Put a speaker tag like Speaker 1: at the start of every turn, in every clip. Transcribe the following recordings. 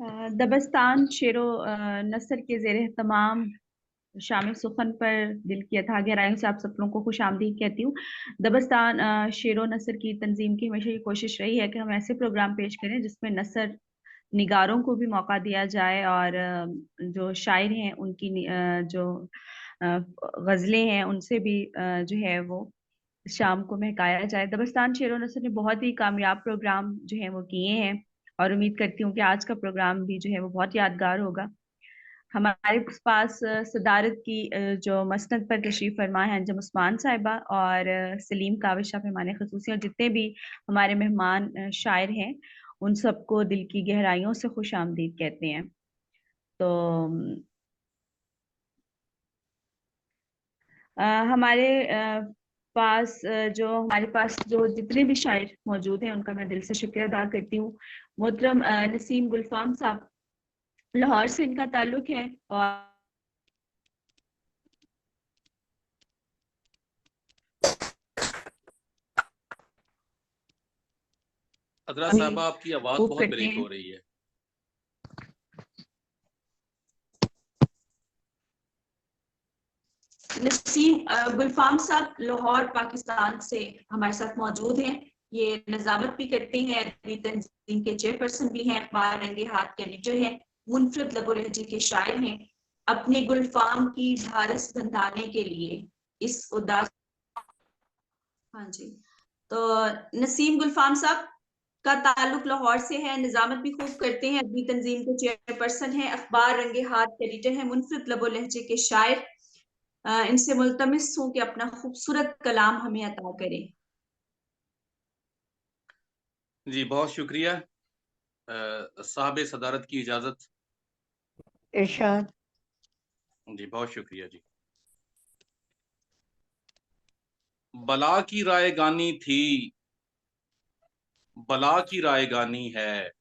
Speaker 1: दबस्तान शेरो नसर के ज़ेर तमाम शामिल सुखन पर दिल की अथाह गहराइयों से आप सब लोगों को खुश आमदीद कहती हूँ। दबस्तान शेरो नसर की तंजीम की हमेशा ये कोशिश रही है कि हम ऐसे प्रोग्राम पेश करें जिसमें नसर निगारों को भी मौका दिया जाए और जो शायर हैं उनकी जो गज़लें हैं उनसे भी जो है वो शाम को महकाया जाए। दबस्तान शेरो नसर ने बहुत ही कामयाब प्रोग्राम जो है वो किए हैं और उम्मीद करती हूँ कि आज का प्रोग्राम भी जो है वो बहुत यादगार होगा। हमारे पास सदारत की जो मसनद पर तशरीफ फरमा है अंजुम उस्मान साहिबा और सलीम काविश साहब मेहमान खसूसी और जितने भी हमारे मेहमान शायर हैं उन सबको दिल की गहराइयों से खुश आमदीद कहते हैं। तो हमारे हमारे पास जो जितने भी शायर मौजूद हैं उनका मैं दिल से शुक्रिया अदा करती हूँ। मोहतरम नसीम गुलफाम साहब, लाहौर से इनका ताल्लुक है और
Speaker 2: अदरा साहबा आपकी आवाज
Speaker 1: खूब
Speaker 2: बहुत
Speaker 1: करते
Speaker 2: ब्रेक
Speaker 1: हैं।
Speaker 2: हो रही है।
Speaker 1: नसीम गुलफाम साहब लाहौर पाकिस्तान से हमारे साथ मौजूद हैं। ये नजामत भी करते हैं, तंजीम के चेयरपर्सन भी हैं, बारंगे हाथ के एडिटर हैं, मुनफरद लबो लहजे के शायर हैं। अपने गुलफाम की ढारस बंधाने के लिए इस उदास हाँ जी, तो नसीम गुलफाम साहब का ताल्लुक लाहौर से है, निजामत भी खूब करते हैं, अदबी तंजीम के चेयरपर्सन हैं, अखबार रंगे हाथ के एडिटर हैं, मुनफरद लबो लहजे के शायर। इनसे मुल्तमिस हूँ कि अपना खूबसूरत कलाम हमें अता करें।
Speaker 2: जी बहुत शुक्रिया। साहब सदारत की इजाजत।
Speaker 3: इरशाद।
Speaker 2: जी बहुत शुक्रिया जी। बला की राय गानी थी, बला की राय गानी है,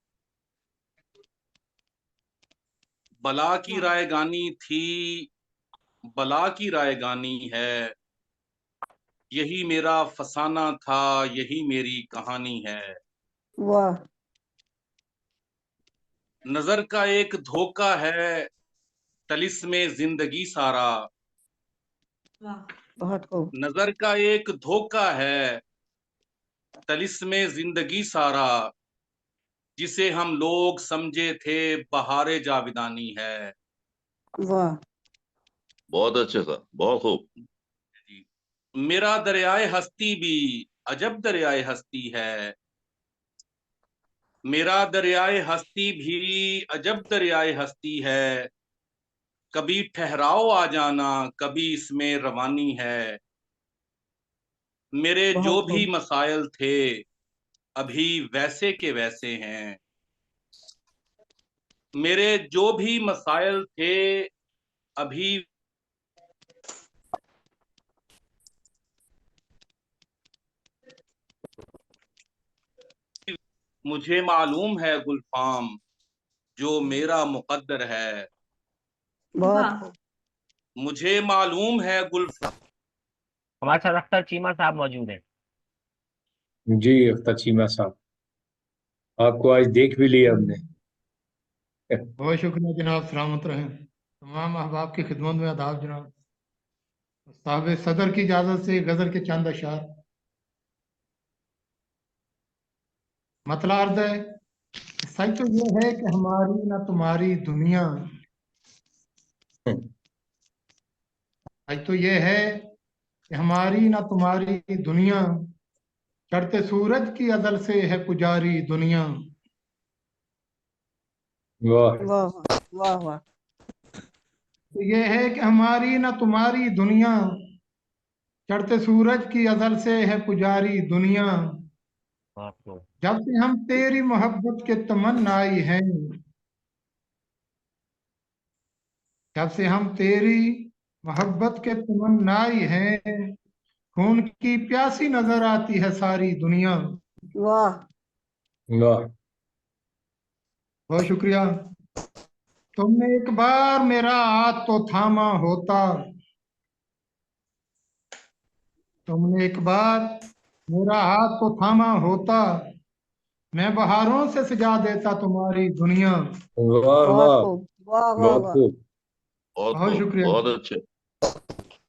Speaker 2: बला की राय गानी थी, बला की राय गानी है, यही मेरा फसाना था, यही मेरी कहानी है।
Speaker 3: वाह
Speaker 2: नजर का एक धोखा है, तलिस्मे जिंदगी सारा,
Speaker 3: बहुत खूब।
Speaker 2: नजर का एक धोखा है, तलिस्मे जिंदगी सारा, जिसे हम लोग समझे थे बहारे जाविदानी है।
Speaker 3: वाह
Speaker 4: बहुत अच्छा था, बहुत खूब।
Speaker 2: जी। मेरा दरियाए हस्ती भी अजब दरियाए हस्ती है, मेरा दरियाए हस्ती भी अजब दरियाए हस्ती है, कभी ठहराओ आ जाना, कभी इसमें रवानी है। मेरे जो
Speaker 3: बहुत
Speaker 2: भी
Speaker 3: खूब।
Speaker 2: मसाइल थे अभी वैसे के वैसे हैं, मेरे जो भी मसाइल थे अभी मुझे मालूम है गुलफाम जो मेरा मुकद्दर है,
Speaker 3: बहुत
Speaker 1: वाह,
Speaker 3: खूब।
Speaker 2: मुझे मालूम है गुलफाम।
Speaker 5: हमारे साथ अख्तर चीमा साहब मौजूद हैं।
Speaker 6: जी अख्तर चीमा साहब, आपको आज देख भी लिया हमने।
Speaker 7: बहुत शुक्रिया जनाब, सलामत रहें। तमाम अहबाब की खिदमत में आदाब जनाब। साहब सदर की इजाज़त से गज़ल के चंद अशार। मतलब अर्ज है, सच तो ये है कि हमारी ना तुम्हारी दुनिया, सच तो ये है कि हमारी ना तुम्हारी दुनिया, चढ़ते सूरज की अजल से है पुजारी दुनिया।
Speaker 6: वाह
Speaker 3: वाह वाह वाह।
Speaker 7: तो ये है कि हमारी ना तुम्हारी दुनिया, चढ़ते सूरज की अजल से है पुजारी दुनिया।
Speaker 5: आपको
Speaker 7: जब से हम तेरी मोहब्बत के तमन्नाई हैं, जब से हम तेरी मोहब्बत के तमन्नाई हैं, खून की प्यासी नजर आती है सारी दुनिया।
Speaker 3: वाह
Speaker 6: वाह
Speaker 7: बहुत शुक्रिया। तुमने एक बार मेरा हाथ तो थामा होता, तुमने एक बार मेरा हाथ तो थामा होता, मैं बहारों से सजा देता तुम्हारी दुनिया।
Speaker 6: वाह
Speaker 3: बहुत
Speaker 6: वाह,
Speaker 3: खूब, वाह वाह
Speaker 6: बहुत
Speaker 3: वाह।
Speaker 6: खूब।
Speaker 4: बहुत
Speaker 7: बहुत
Speaker 4: खूब,
Speaker 7: शुक्रिया,
Speaker 4: बहुत अच्छे,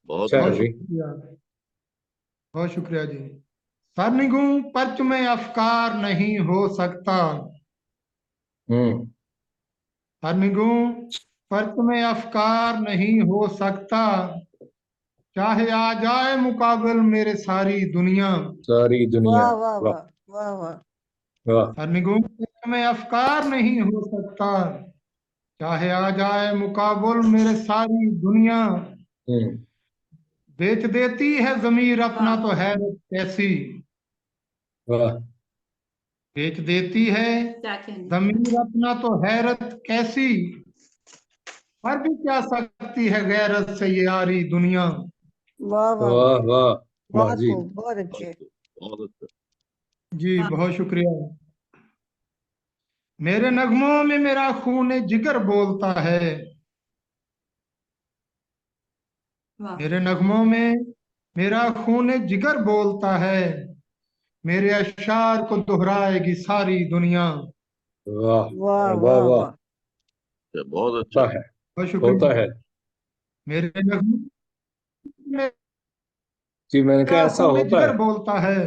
Speaker 4: बहुत
Speaker 6: अच्छा है
Speaker 7: बहुत
Speaker 4: अच्छे।
Speaker 6: जी।
Speaker 7: शुक्रिया, बहुत शुक्रिया जी। सरनिगूं पर्च में अफकार नहीं हो सकता।
Speaker 6: हम्म।
Speaker 7: सरनिगूं पर्च में अफकार नहीं हो सकता, चाहे आ जाए मुकाबल मेरे सारी दुनिया।
Speaker 6: सारी दुनिया।
Speaker 3: वाह वाह
Speaker 6: वाह
Speaker 3: वाह, वाह वाह।
Speaker 6: वाह।
Speaker 7: सरनिगूं पर्च में अफकार नहीं हो सकता, चाहे आ जाए मुकाबल मेरे सारी दुनिया।
Speaker 6: हम्म।
Speaker 7: बेच देती है जमीर अपना तो हैरत कैसी।
Speaker 6: वाह।
Speaker 7: बेच देती है
Speaker 1: क्या कहने।
Speaker 7: जमीर अपना तो हैरत कैसी, पर भी क्या सकती है गैरत से ये यारी दुनिया।
Speaker 3: वाह वाह
Speaker 6: वाह
Speaker 3: वाह,
Speaker 6: वाह वाह
Speaker 3: बहुत
Speaker 6: जी।
Speaker 3: खूब, बहुत
Speaker 4: बहुत
Speaker 3: अच्छे।
Speaker 4: खूब, बहुत अच्छा।
Speaker 7: जी बहुत शुक्रिया। मेरे नगमों में मेरा खून जिगर बोलता है।
Speaker 1: वाह
Speaker 7: मेरे नगमों में मेरा खून जिगर बोलता है, मेरे अशार को दोहराएगी सारी दुनिया।
Speaker 6: वाह
Speaker 3: वाह
Speaker 6: वाह
Speaker 3: वाह
Speaker 6: वाह।
Speaker 3: वाह।
Speaker 4: बहुत
Speaker 6: होता
Speaker 4: अच्छा।
Speaker 6: है,
Speaker 7: बहुत
Speaker 6: होता
Speaker 7: शुक्रिया।
Speaker 6: है।
Speaker 7: मेरे नगमों में
Speaker 6: जी मैंने कहा
Speaker 7: मेरा
Speaker 6: ऐसा
Speaker 7: खून
Speaker 6: होता
Speaker 7: जिगर
Speaker 6: है।
Speaker 7: बोलता है,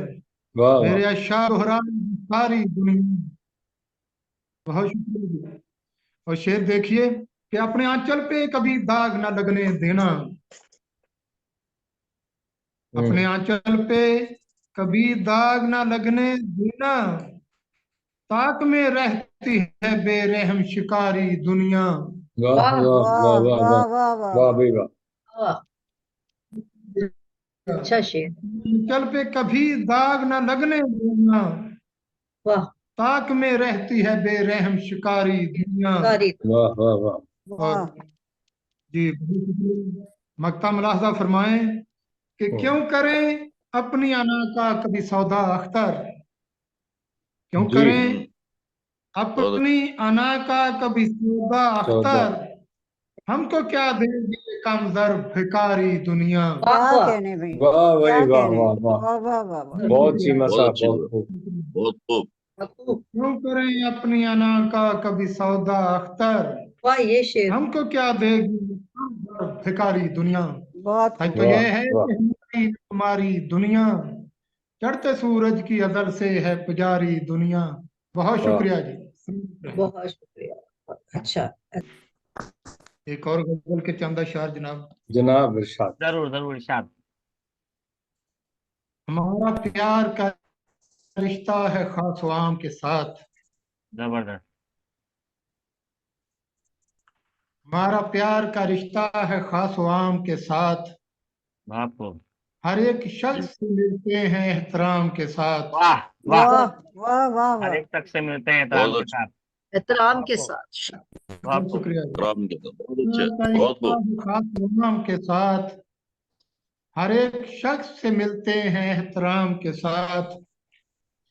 Speaker 6: वाह वाह।
Speaker 7: मेरे अशार दोहराएगी सारी दुनिया। बहुत शुक्रिया जी। और शेर देखिए कि अपने आंचल पे कभी दाग ना लगने देना। अपने
Speaker 6: हम्म।
Speaker 7: आंचल पे कभी दाग ना लगने देना, ताक में रहती है बेरहम शिकारी दुनिया।
Speaker 6: वाह
Speaker 1: वाह
Speaker 6: वाह वाह
Speaker 3: वाह
Speaker 6: वाह
Speaker 3: वाह
Speaker 6: वाह।
Speaker 3: वाह वाह
Speaker 6: वाह
Speaker 3: वाह।
Speaker 6: भाई वाह।
Speaker 1: वाह। अच्छा शेर।
Speaker 7: आंचल पे कभी दाग ना लगने देना,
Speaker 1: वाह।
Speaker 7: ताक में रहती है बेरहम शिकारी दुनिया।
Speaker 1: सारी।
Speaker 6: वाह वाह वाह।
Speaker 7: और
Speaker 3: वाह
Speaker 7: जी मक्ता मुलाहजा फरमाएं कि
Speaker 6: हम्म।
Speaker 7: क्यों करें अपनी अना का कभी सौदा अख्तर। क्यों
Speaker 6: जी।
Speaker 7: करें
Speaker 4: बहुत
Speaker 7: अपनी अना का कभी सौदा
Speaker 6: चौदह।
Speaker 7: अख्तर, हमको क्या देगी कम जर भिकारी दुनिया।
Speaker 1: वाह
Speaker 3: क्या
Speaker 1: वाह।
Speaker 3: कहने भाई,
Speaker 6: वाह भाई
Speaker 3: क्या
Speaker 6: वाह
Speaker 3: कहने।
Speaker 6: वाह वाह।
Speaker 3: वाह वाह वाह वाह।
Speaker 7: बहुत
Speaker 6: बहुत
Speaker 7: शुक्रिया।
Speaker 6: चीमा
Speaker 4: बहुत
Speaker 6: साहब,
Speaker 4: अच्छी
Speaker 6: बहुत
Speaker 4: बात,
Speaker 6: खूब।
Speaker 4: बहुत खूब।
Speaker 1: खूब।
Speaker 7: क्यों करें अपनी अना का कभी सौदा अख्तर,
Speaker 1: वाह ये शेर।
Speaker 7: हमको क्या देगी कम जर भिकारी दुनिया।
Speaker 3: बहुत
Speaker 7: सच
Speaker 3: खूब।
Speaker 7: तो
Speaker 6: वाह
Speaker 7: यह है
Speaker 6: वाह।
Speaker 7: कि हमारी तुम्हारी दुनिया, चढ़ते सूरज की अजल से है पुजारी दुनिया। बहुत
Speaker 6: वाह।
Speaker 7: शुक्रिया जी।
Speaker 1: बहुत शुक्रिया। अच्छा।
Speaker 7: एक और गजल के चंद अशार जनाब।
Speaker 6: जनाब इरशाद।
Speaker 5: जरूर जरूर इरशाद।
Speaker 7: हमारा प्यार का रिश्ता है खास व आम के साथ।
Speaker 5: जबरदस्त।
Speaker 7: हमारा प्यार का रिश्ता है खास व आम के साथ,
Speaker 5: बहुत खूब।
Speaker 7: हर एक शख्स से मिलते हैं एहतराम के साथ।
Speaker 5: वाह वाह।
Speaker 3: वाह वाह वाह
Speaker 5: हर
Speaker 3: वाह।
Speaker 5: एक तक से मिलते हैं एहतराम
Speaker 4: बहुत
Speaker 5: के
Speaker 4: अच्छा।
Speaker 5: साथ।
Speaker 1: एहतराम
Speaker 5: बहुत
Speaker 1: के
Speaker 5: खूब।
Speaker 1: साथ।
Speaker 5: बहुत
Speaker 7: बहुत
Speaker 5: खूब।
Speaker 7: शुक्रिया जी।
Speaker 4: राम के साथ, बहुत
Speaker 7: प्यार
Speaker 4: अच्छे,
Speaker 7: का
Speaker 4: बहुत
Speaker 7: रिश्ता
Speaker 4: खूब।
Speaker 7: है खास व आम के साथ, हर एक शख्स से मिलते हैं एहतराम के साथ।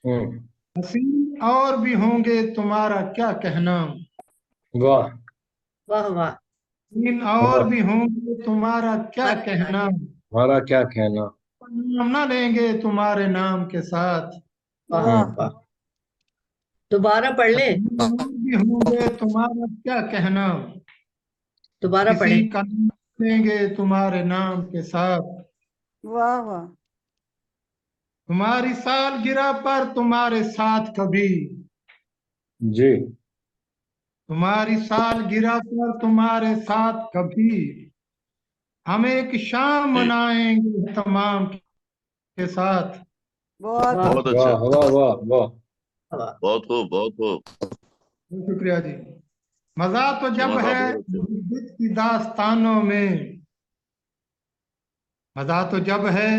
Speaker 6: हम्म।
Speaker 7: हसीन और भी होंगे तुम्हारा क्या कहना,
Speaker 6: वाह
Speaker 1: वाह वाह।
Speaker 7: हसीन और
Speaker 6: वाह।
Speaker 7: भी होंगे तुम्हारा क्या कहना,
Speaker 6: हमारा क्या कहना।
Speaker 7: नाम ना लेंगे तुम्हारे नाम के साथ।
Speaker 1: वाह
Speaker 3: वाह
Speaker 1: वाह। दोबारा पढ़ ले।
Speaker 7: हसीन और भी होंगे तुम्हारा क्या कहना,
Speaker 1: दोबारा पढ़े।
Speaker 7: किसी का नाम लेंगे तुम्हारे नाम के साथ।
Speaker 3: वाह वाह।
Speaker 7: तुम्हारी सालगिरह पर तुम्हारे साथ कभी,
Speaker 6: जी।
Speaker 7: तुम्हारी सालगिरह पर तुम्हारे साथ कभी, हम एक शाम
Speaker 4: जी,
Speaker 7: मनाएंगे तमाम के साथ।
Speaker 3: बहुत
Speaker 1: वाह
Speaker 4: बहुत
Speaker 3: खूब।
Speaker 4: अच्छा,
Speaker 6: वाह वाह वाह वाह।
Speaker 1: वाह।
Speaker 4: बहुत खूब, बहुत खूब।
Speaker 7: बहुत शुक्रिया जी। मजा तो जब
Speaker 4: चीमा साहब
Speaker 7: है
Speaker 4: बहुत अच्छे।
Speaker 7: मोहब्बत की दास्तानों में, मजा तो जब है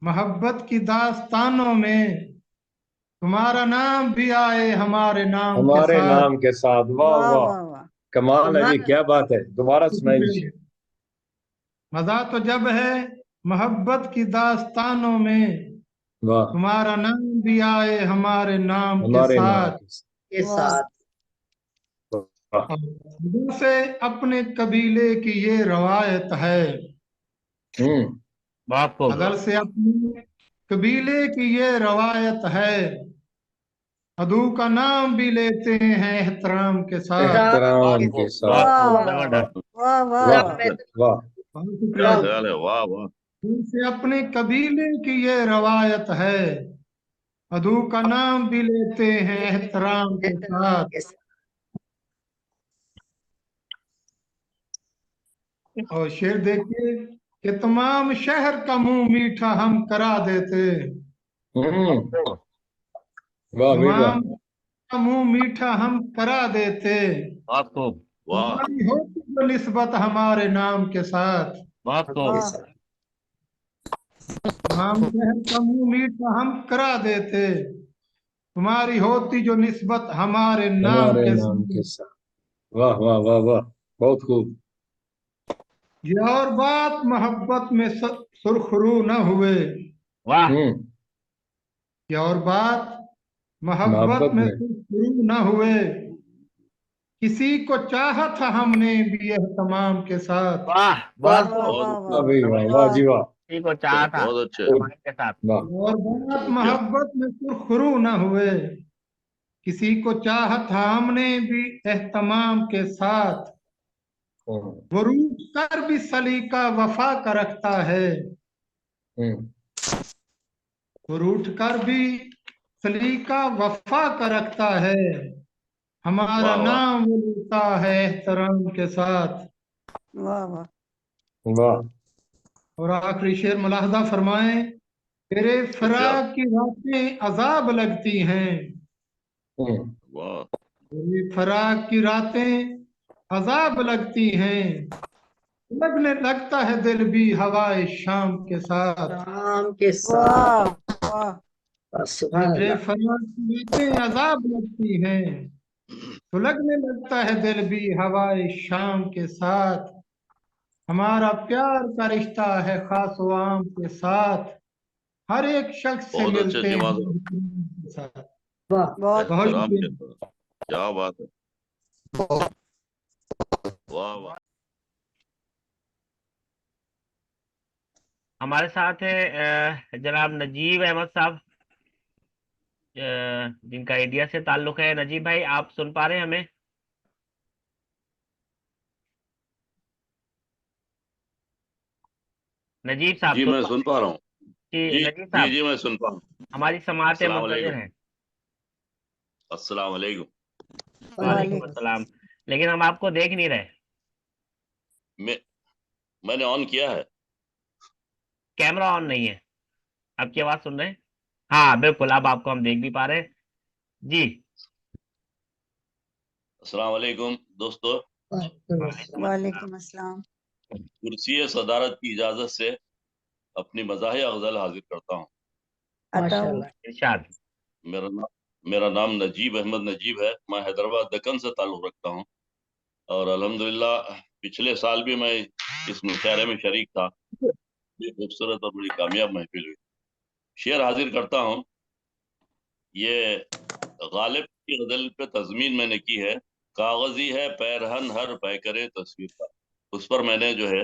Speaker 7: मोहब्बत की दास्तानों में, तुम्हारा नाम भी आए हमारे नाम के
Speaker 6: हमारे
Speaker 7: साथ।
Speaker 6: नाम के साथ। वाह
Speaker 3: वाह
Speaker 6: वाह।
Speaker 3: वाह वाह।
Speaker 6: कमाल है जी,
Speaker 1: तुम्हारा।
Speaker 6: क्या बात है। दोबारा सुनाइए शेर।
Speaker 7: मजा तो जब है मोहब्बत की दास्तानों में,
Speaker 6: वाह।
Speaker 7: तुम्हारा नाम भी आए हमारे नाम के
Speaker 6: हमारे नाम
Speaker 7: साथ।
Speaker 6: के साथ।
Speaker 1: के
Speaker 3: वाह
Speaker 1: साथ।
Speaker 6: वाह।
Speaker 7: और खुदा से अपने कबीले की ये रवायत है,
Speaker 6: हम्म।
Speaker 5: बहुत खूब।
Speaker 7: अदल से अपने कबीले की ये रवायत है, अदू का नाम भी लेते हैं एहतराम के साथ।
Speaker 6: एहतराम के साथ।
Speaker 5: बहुत खूब,
Speaker 3: वाह
Speaker 5: जबरदस्त।
Speaker 3: वाह वाह
Speaker 6: वाह
Speaker 3: वाह
Speaker 6: वाह।
Speaker 7: बहुत
Speaker 4: क्या
Speaker 7: शुक्रिया।
Speaker 4: ख्याल है, वाह वाह।
Speaker 7: से अपने कबीले की ये रवायत है, अदू का नाम भी लेते हैं एहतराम के साथ। और शेर देखिए कि तमाम शहर का मुंह मीठा हम करा देते।
Speaker 6: वाह भाई वाह।
Speaker 7: तमाम का मुंह मीठा हम करा देते।
Speaker 5: बहुत खूब,
Speaker 4: वाह
Speaker 7: तुम्हारी होती जो निस्बत हमारे नाम के साथ।
Speaker 5: बहुत खूब।
Speaker 3: वाह
Speaker 7: तमाम शहर का मुंह मीठा हम करा देते, तुम्हारी होती जो निस्बत हमारे नाम
Speaker 6: हमारे
Speaker 7: के
Speaker 6: नाम के
Speaker 7: साथ।
Speaker 6: साथ। वाह वाह वाह वाह। बहुत खूब।
Speaker 7: ये और बात मोहब्बत में सुरखरू न हुए।
Speaker 5: वाह,
Speaker 7: ये और बात मोहब्बत
Speaker 6: मोहब्बत
Speaker 7: में
Speaker 6: में।
Speaker 7: सुरखरू न हुए, किसी को चाहा था हमने भी एहतमाम के साथ।
Speaker 5: वाह,
Speaker 3: वाह
Speaker 5: बहुत
Speaker 3: वाह
Speaker 5: खूब।
Speaker 4: बहुत
Speaker 3: वाह
Speaker 6: वाह
Speaker 4: अच्छे,
Speaker 6: भाई वाह। वाह
Speaker 3: वाह
Speaker 6: जी वाह।
Speaker 5: किसी को चाहा था
Speaker 4: बहुत अच्छे।
Speaker 5: हमारे के साथ।
Speaker 6: वाह।
Speaker 7: और बात
Speaker 4: क्या
Speaker 7: मोहब्बत में सुरखरू न हुए, किसी को चाहा था हमने भी एहतमाम के साथ। वो रूठ कर भी सलीका वफा का रखता है, वो रूठ कर भी सलीका वफा का रखता है, हमारा
Speaker 4: वाह वाह।
Speaker 7: नाम वो लेता है एहतराम के साथ।
Speaker 3: वाह वाह
Speaker 6: वाह।
Speaker 7: और आखिरी शेर मुलाहजा फरमाएं, तेरे
Speaker 4: इरशाद।
Speaker 7: फराक की रातें अजाब लगती हैं,
Speaker 4: वाह
Speaker 7: तेरे फराक की रातें अजाब लगती हैं, लगने लगता है दिल भी हवाए शाम के साथ।
Speaker 8: राम के
Speaker 3: वाह
Speaker 8: साथ।
Speaker 3: वाह
Speaker 8: सुभान
Speaker 7: तेरे
Speaker 8: अल्लाह।
Speaker 7: फराक की रातें अजाब लगती हैं, तो लगने लगता है दिल भी हवाए शाम के साथ। हमारा प्यार का रिश्ता है खास व आम के साथ, हर एक शख्स से
Speaker 4: बहुत अच्छे
Speaker 7: मिलते हैं
Speaker 4: जमात,
Speaker 7: एहतराम के साथ।
Speaker 8: वाह
Speaker 3: बहुत
Speaker 7: बहुत
Speaker 4: एहतराम के
Speaker 7: शुक्रिया।
Speaker 4: साथ। क्या बात है, वाह वाह।
Speaker 5: हमारे साथ है जनाब नजीब अहमद साहब, जिनका इंडिया से ताल्लुक है। नजीब भाई, आप सुन पा रहे हैं हमें? नजीब साहब
Speaker 4: जी
Speaker 5: सुन
Speaker 4: मैं
Speaker 5: पा
Speaker 4: सुन पा रहा हूँ।
Speaker 5: जी
Speaker 4: जी
Speaker 5: नजीब
Speaker 4: जी
Speaker 5: साहब,
Speaker 4: जी मैं सुन पा रहा हूँ।
Speaker 5: हमारी समाअत
Speaker 4: अस्सलाम
Speaker 5: मुंतजिर
Speaker 4: वालेकुम।
Speaker 5: है।
Speaker 4: अस्सलाम वालेकुम।
Speaker 5: वालेकुम
Speaker 3: वालेकुम
Speaker 5: अस्सलाम। लेकिन हम आपको देख नहीं रहे।
Speaker 4: मैं मैंने ऑन किया है।
Speaker 5: कैमरा ऑन नहीं है। आपकी आवाज सुन रहे हैं? हाँ बिल्कुल, अब आपको हम देख भी पा रहे हैं जी।
Speaker 4: अस्सलाम वालेकुम दोस्तों,
Speaker 5: वालेकुम अस्सलाम।
Speaker 3: वालेकुम अस्सलाम।
Speaker 4: कुर्सी सदारत की इजाजत से अपनी मज़ाहिया गजल हाजिर करता हूँ।
Speaker 3: अताऊ
Speaker 8: माशाल्लाह।
Speaker 5: इरशाद।
Speaker 4: मेरा नाम नजीब अहमद नजीब है। मैं हैदराबाद दक्कन से ताल्लुक़ रखता हूँ और अल्हम्दुलिल्लाह पिछले साल भी मैं इस मुशायरे में शरीक था। ये खूबसूरत और बड़ी कामयाब महफिल हुई। शेर हाजिर करता हूँ। ये गालिब की गजल पे तज़मीन मैंने की है। कागजी है पैरहन हर पैकरे तस्वीर का, उस पर मैंने जो है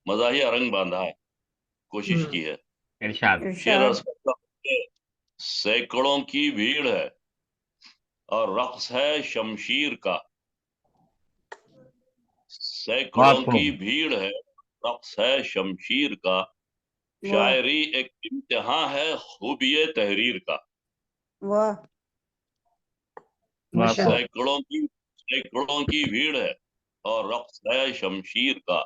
Speaker 4: मज़ाहिया रंग बांधा है, कोशिश की है।
Speaker 5: इरशाद।
Speaker 4: शेर अर्ज
Speaker 3: इरशाद।
Speaker 4: करता हूँ कि सैकड़ों की भीड़ है और रक्स है शमशीर का,
Speaker 5: बहुत
Speaker 4: सैकड़ों की
Speaker 5: खूब।
Speaker 4: भीड़ है, रक्स है शमशीर का,
Speaker 3: वाह
Speaker 4: शायरी एक इम्तिहान है खूबिये तहरीर का।
Speaker 3: वाह
Speaker 5: बहुत खूब।
Speaker 8: माशाल्लाह।
Speaker 4: सैकड़ों की भीड़ है और रक्स है शमशीर का,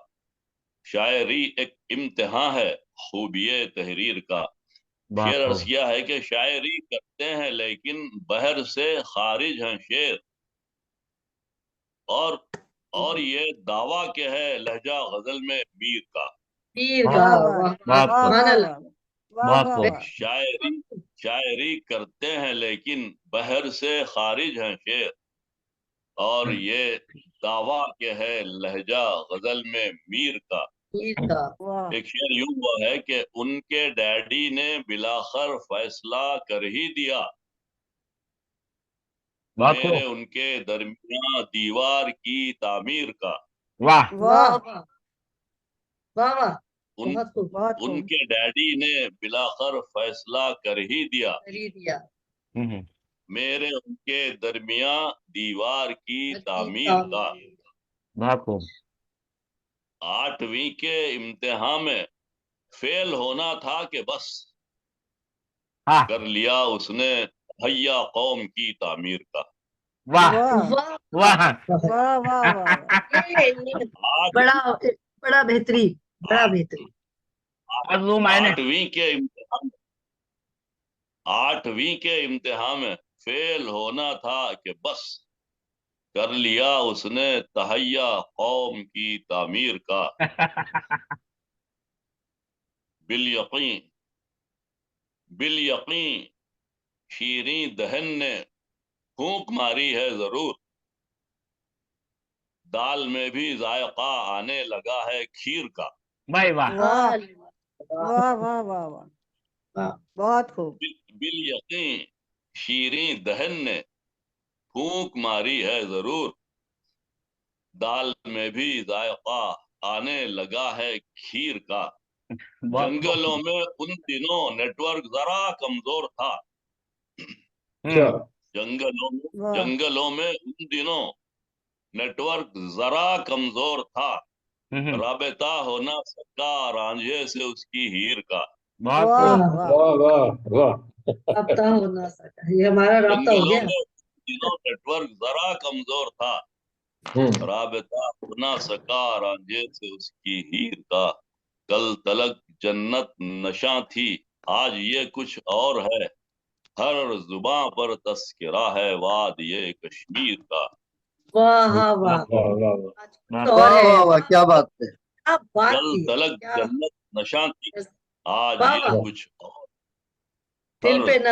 Speaker 4: शायरी एक इम्तिहान है खूबिये तहरीर का।
Speaker 5: बहुत
Speaker 4: शेर अर्ज
Speaker 5: खूब।
Speaker 4: किया है कि शायरी करते हैं लेकिन बहर से खारिज हैं शेर, और और ये दावा के है लहजा गजल में मीर का।
Speaker 8: पीर का।
Speaker 3: वाह
Speaker 8: वाह
Speaker 3: वाह
Speaker 8: वाह,
Speaker 5: बहुत
Speaker 3: वाह
Speaker 5: खूब।
Speaker 8: सुभान
Speaker 3: वाह
Speaker 8: अल्लाह।
Speaker 3: वाह
Speaker 5: बहुत
Speaker 3: वाह
Speaker 5: खूब।
Speaker 3: वाह
Speaker 4: शायरी शायरी करते हैं लेकिन बहर से खारिज हैं शेर, और ये दावा के है लहजा गजल में मीर का।
Speaker 8: पीर का।
Speaker 3: वाह
Speaker 4: एक शेर यूं हुआ है कि उनके डैडी ने बिलाखर फैसला कर ही दिया,
Speaker 5: बहुत
Speaker 4: मेरे
Speaker 5: खूब।
Speaker 4: उनके दरमियान दीवार की तामीर का।
Speaker 5: वाह।
Speaker 8: वाह
Speaker 3: वाह
Speaker 8: वाह वाह वाह,
Speaker 4: उन
Speaker 8: बहुत खूब।
Speaker 3: बहुत खूब।
Speaker 4: उनके डैडी ने बिलाखर फैसला कर ही दिया,
Speaker 8: कर ही दिया।
Speaker 5: हम्म,
Speaker 4: मेरे उनके दरमिया दीवार की तामीर का।
Speaker 5: बहुत खूब।
Speaker 4: 8वीं के इम्तिहान में फेल होना था कि बस
Speaker 5: हाँ,
Speaker 4: कर लिया उसने हैया कौम की तामीर का।
Speaker 5: वाह
Speaker 3: वाह
Speaker 8: वाह
Speaker 5: वाह।
Speaker 3: वाह वाह वाह
Speaker 8: ये
Speaker 4: आठ
Speaker 8: बड़ा बेहतरीन, बड़ा बेहतरीन।
Speaker 5: अब वो मायने
Speaker 4: 8वीं के इम्तिहान में फेल होना था कि बस कर लिया उसने तहैया कौम की तामीर का। बिल यकीन शीरीं दहन ने फूंक मारी है जरूर, दाल में भी जायका आने लगा है खीर का।
Speaker 5: भाई वाह।
Speaker 3: वाह
Speaker 8: वाह
Speaker 3: वाह वाह वाह वाह
Speaker 8: वाह।
Speaker 3: बहुत खूब।
Speaker 4: बिल यकीन शीरीं दहन ने फूंक मारी है जरूर, दाल में भी जायका आने लगा है खीर का।
Speaker 5: बहुत
Speaker 4: जंगलों में उन दिनों नेटवर्क जरा कमजोर था।
Speaker 6: अच्छा।
Speaker 3: वाह
Speaker 4: जंगलों में उन दिनों नेटवर्क जरा कमजोर था, राबता हो ना सका रांझे से उसकी हीर का।
Speaker 5: बहुत
Speaker 3: वाह
Speaker 5: खूब।
Speaker 3: वाह
Speaker 6: वाह वाह वाह।
Speaker 8: राब्ता हो ना सका, ये हमारा राब्ता हो
Speaker 4: जंगलों
Speaker 8: गया।
Speaker 4: में उन दिनों नेटवर्क जरा कमजोर था, राबता हो ना सका रांझे से उसकी हीर का। कल तलक जन्नत नशा थी, आज ये कुछ और है, हर जुबां पर तस्करा है वाद ये कश्मीर का।
Speaker 8: वाह वाह
Speaker 6: वाह वाह वाह।
Speaker 8: आज
Speaker 5: वाह।
Speaker 8: कुछ और है।
Speaker 9: वाह क्या बात है।
Speaker 8: क्या बात
Speaker 4: कल
Speaker 8: की है,
Speaker 4: तलक
Speaker 8: क्या
Speaker 4: जन्नत नशा थी, आज
Speaker 8: वाह
Speaker 4: ये
Speaker 8: वाह।
Speaker 4: कुछ और,
Speaker 8: दिल पे न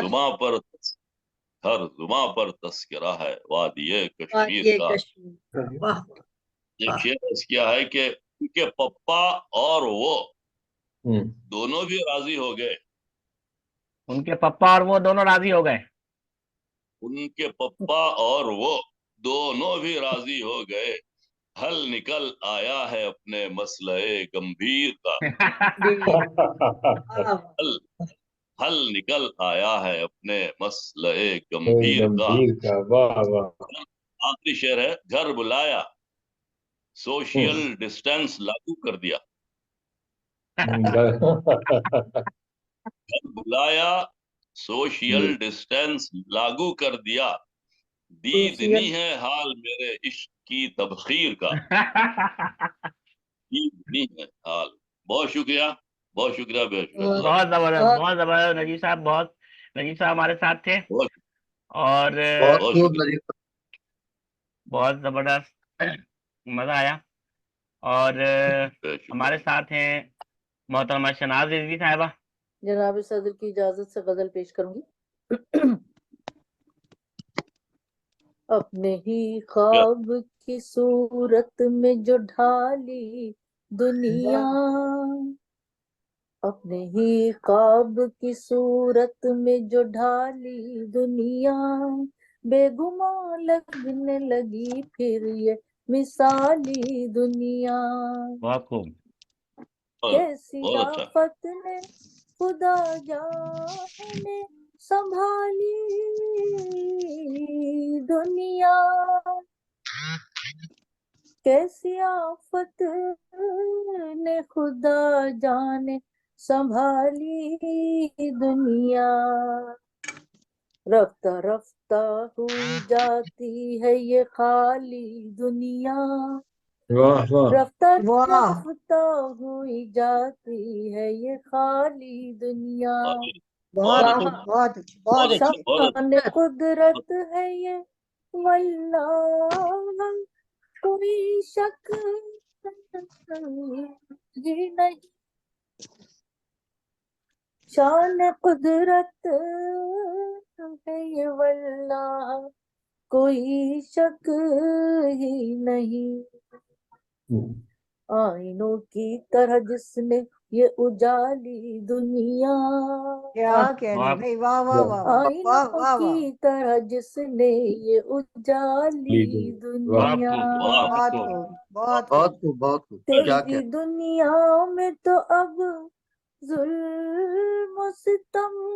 Speaker 4: हर जुबां पर तस्करा है वादिये कश्मीर
Speaker 8: ये
Speaker 4: का।
Speaker 8: कश्मीर का। वाह
Speaker 4: एक
Speaker 8: वाह।
Speaker 4: शेर क्या है कि उनके पप्पा और वो
Speaker 6: हम्म।
Speaker 4: दोनों भी राजी हो गए।
Speaker 5: उनके पप्पा और वो दोनों राजी हो गए।
Speaker 4: उनके पप्पा और वो दोनों भी राजी हो गए, हल निकल आया है अपने मसले गंभीर का।
Speaker 8: वाह
Speaker 4: हल हल निकल आया है अपने मसले गंभीर का।
Speaker 6: गंभीर का। वाह वाह।
Speaker 4: आखिरी शेर है, घर बुलाया सोशल डिस्टेंस लागू कर दिया। घर बुलाया सोशल डिस्टेंस लागू कर दिया, दीदनी है हाल मेरे इश्क की तबखीर का। दीदनी है हाल। बहुत शुक्रिया, बहुत शुक्रिया, बहुत शुक्रिया।
Speaker 5: बहुत जबरदस्त, बहुत जबरदस्त। नजीब साहब बहुत, नजीब साहब हमारे साथ थे
Speaker 4: बहुत
Speaker 5: और
Speaker 9: बहुत
Speaker 4: बहुत
Speaker 9: खूब
Speaker 4: शुक्रिया।
Speaker 9: नजीब।
Speaker 5: बहुत जबरदस्त मजा आया। और हमारे साथ हैं मोहतरमा शनाज रिजवी साहिबा।
Speaker 10: जनाब सदर की इजाजत से गजल पेश करूंगी। अपने ही ख्वाब की सूरत में जो ढाली दुनिया, अपने ही ख्वाब की सूरत में जो ढाली दुनिया, बेगुमान लगने लगी फिर ये मिसाली दुनिया।
Speaker 5: बहुत खूब।
Speaker 10: कैसी
Speaker 4: बहुत अच्छा।
Speaker 10: आफत ने खुदा जाने संभाली दुनिया, कैसी आफत ने खुदा जाने संभाली दुनिया। रफ्ता रफ्ता हुई जाती है ये खाली दुनिया,
Speaker 6: वाह वाह।
Speaker 10: रफ्ता
Speaker 3: वाह
Speaker 10: रफ्ता हुई जाती है ये खाली दुनिया।
Speaker 3: बहुत
Speaker 4: बहुत
Speaker 3: खूब, बहुत अच्छे, बहुत
Speaker 4: बहुत अच्छा,
Speaker 3: अच्छे।
Speaker 4: बहुत
Speaker 10: शान
Speaker 4: अच्छा।
Speaker 10: कुदरत है ये वल्लाह, कोई शक ही नहीं। शान कुदरत है ये वल्लाह, कोई शक ही नहीं। आईनों की तरह जिसने ये उजाली दुनिया,
Speaker 3: क्या कहने भाई, वाह वाह वाह वाह
Speaker 10: आईनों
Speaker 3: वाह वाह वाह।
Speaker 10: की तरह जिसने ये उजाली
Speaker 5: बहुत
Speaker 10: दुनिया।
Speaker 5: खूब,
Speaker 4: वाह
Speaker 3: बहुत
Speaker 5: खूब।
Speaker 3: खूब, बहुत
Speaker 9: बहुत
Speaker 3: खूब।
Speaker 9: खूब, बहुत खूब। क्या
Speaker 10: तेरी
Speaker 9: क्या।
Speaker 10: दुनिया में तो अब जुल्म सितम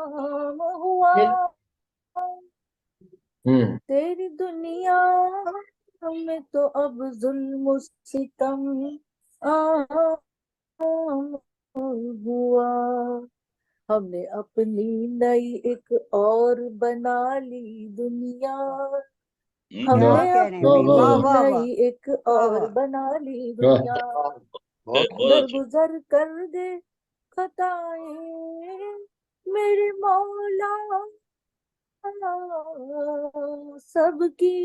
Speaker 10: शाम हुआ, तेरी दुनिया में तो अब जुल्म सितम आम हुआ। हमने अपनी नई एक और बना ली दुनिया, हमने
Speaker 3: क्या कहने भाई,
Speaker 10: अपनी
Speaker 3: वाह वाह वाह
Speaker 10: नई एक और
Speaker 3: वाह।
Speaker 10: बना ली दुनिया।
Speaker 4: बहुत
Speaker 10: दरगुजर कर दे खताएं मेरे मौला सबकी,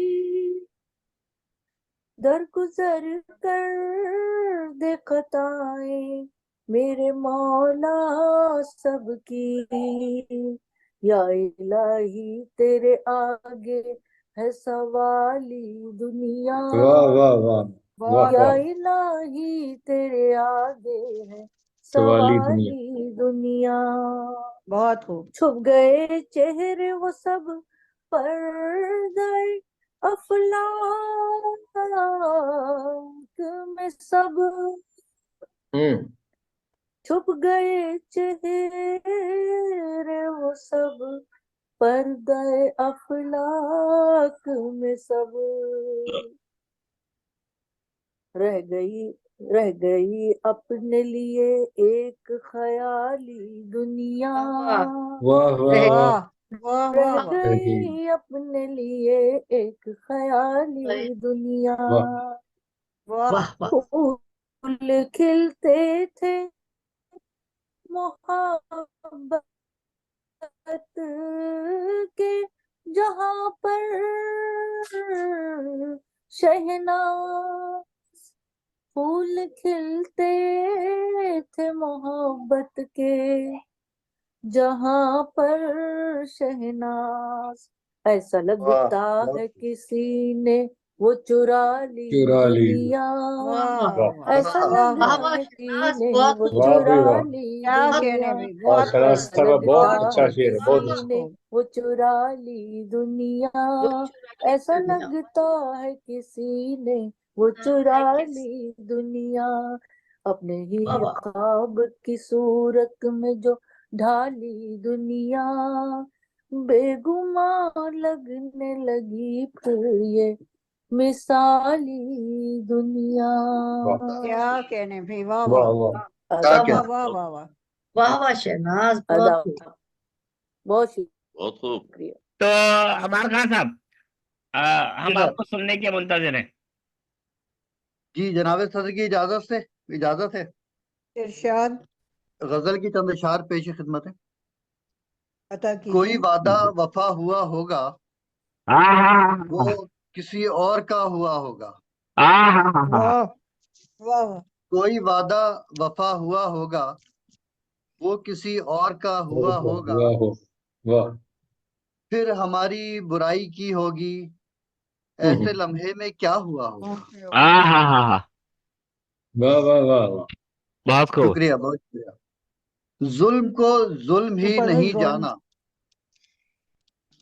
Speaker 10: दरगुजर कर दे खताएं मेरे मौला सबकी। या इलाही तेरे आगे है सवाली दुनिया,
Speaker 6: वाह वाह वाह वाह
Speaker 10: या
Speaker 6: वाह।
Speaker 10: इलाही तेरे आगे है
Speaker 6: सवाली दुनिया।
Speaker 10: सवाली दुनिया।
Speaker 3: बहुत खूब।
Speaker 10: छुप गए चेहरे वो सब पर्दे अफलाक में सब, छुप गए चेहरे वो सब पर्दे अफलाक में सब। रह गई अपने लिए एक ख्याली दुनिया,
Speaker 6: वाह वाह वाह।
Speaker 3: वाह
Speaker 10: रह
Speaker 3: वाह वाह।
Speaker 10: गई अपने लिए एक ख्याली दुनिया।
Speaker 3: वाह
Speaker 10: फूल खिलते थे मोहब्बत के जहां पर शहनाज, फूल खिलते थे मोहब्बत के जहां पर शहनाज। ऐसा लगता है किसी ने वो चुरा ली दुनिया, ऐसा लगता है किसी ने वो चुरा ली
Speaker 3: क्या कहने
Speaker 10: दुनिया।
Speaker 3: भाई, बहुत
Speaker 10: ऐसा
Speaker 6: बहुत
Speaker 10: लगता
Speaker 6: अच्छा
Speaker 10: है
Speaker 6: शेर है, बहुत
Speaker 10: किसी
Speaker 6: अच्छा।
Speaker 10: ने वो चुरा ली दुनिया, ऐसा लगता है किसी ने वो चुरा ली दुनिया। अपने ही ख्वाब की सूरत में जो ढाली दुनिया, बेगुमान लगने लगी फिर ये मिसाली दुनिया।
Speaker 3: क्या कहने भाई, वाह
Speaker 6: वाह
Speaker 3: वाह
Speaker 6: वाह।
Speaker 3: वाह वाह वाह वाह।
Speaker 8: वाह वाह शहनाज,
Speaker 10: बहुत
Speaker 4: बहुत खूब।
Speaker 10: शुक्रिया।
Speaker 5: तो हमार खान साहब, हम
Speaker 9: जनाब।
Speaker 5: आपको सुनने के मुंतजिर हैं।
Speaker 9: जी जनाब सदर की इजाजत है।
Speaker 3: इरशाद
Speaker 9: गजल की चंद अशार पेश खिदमत है।
Speaker 3: अता
Speaker 9: कोई
Speaker 3: कीजिए।
Speaker 9: वादा वफा हुआ होगा,
Speaker 5: हाँ
Speaker 9: वो किसी और का हुआ होगा।
Speaker 3: वाह वाह वाह।
Speaker 9: कोई वादा वफा हुआ होगा, वो किसी और का हुआ होगा।
Speaker 6: वाह वाह।
Speaker 9: फिर हमारी बुराई की होगी, ऐसे लम्हे में क्या हुआ होगा।
Speaker 6: वाह वाह वाह वाह।
Speaker 5: बहुत खूब।
Speaker 9: शुक्रिया, बहुत शुक्रिया। जुल्म को जुल्म ही नहीं
Speaker 3: जबरदस्त
Speaker 9: जाना,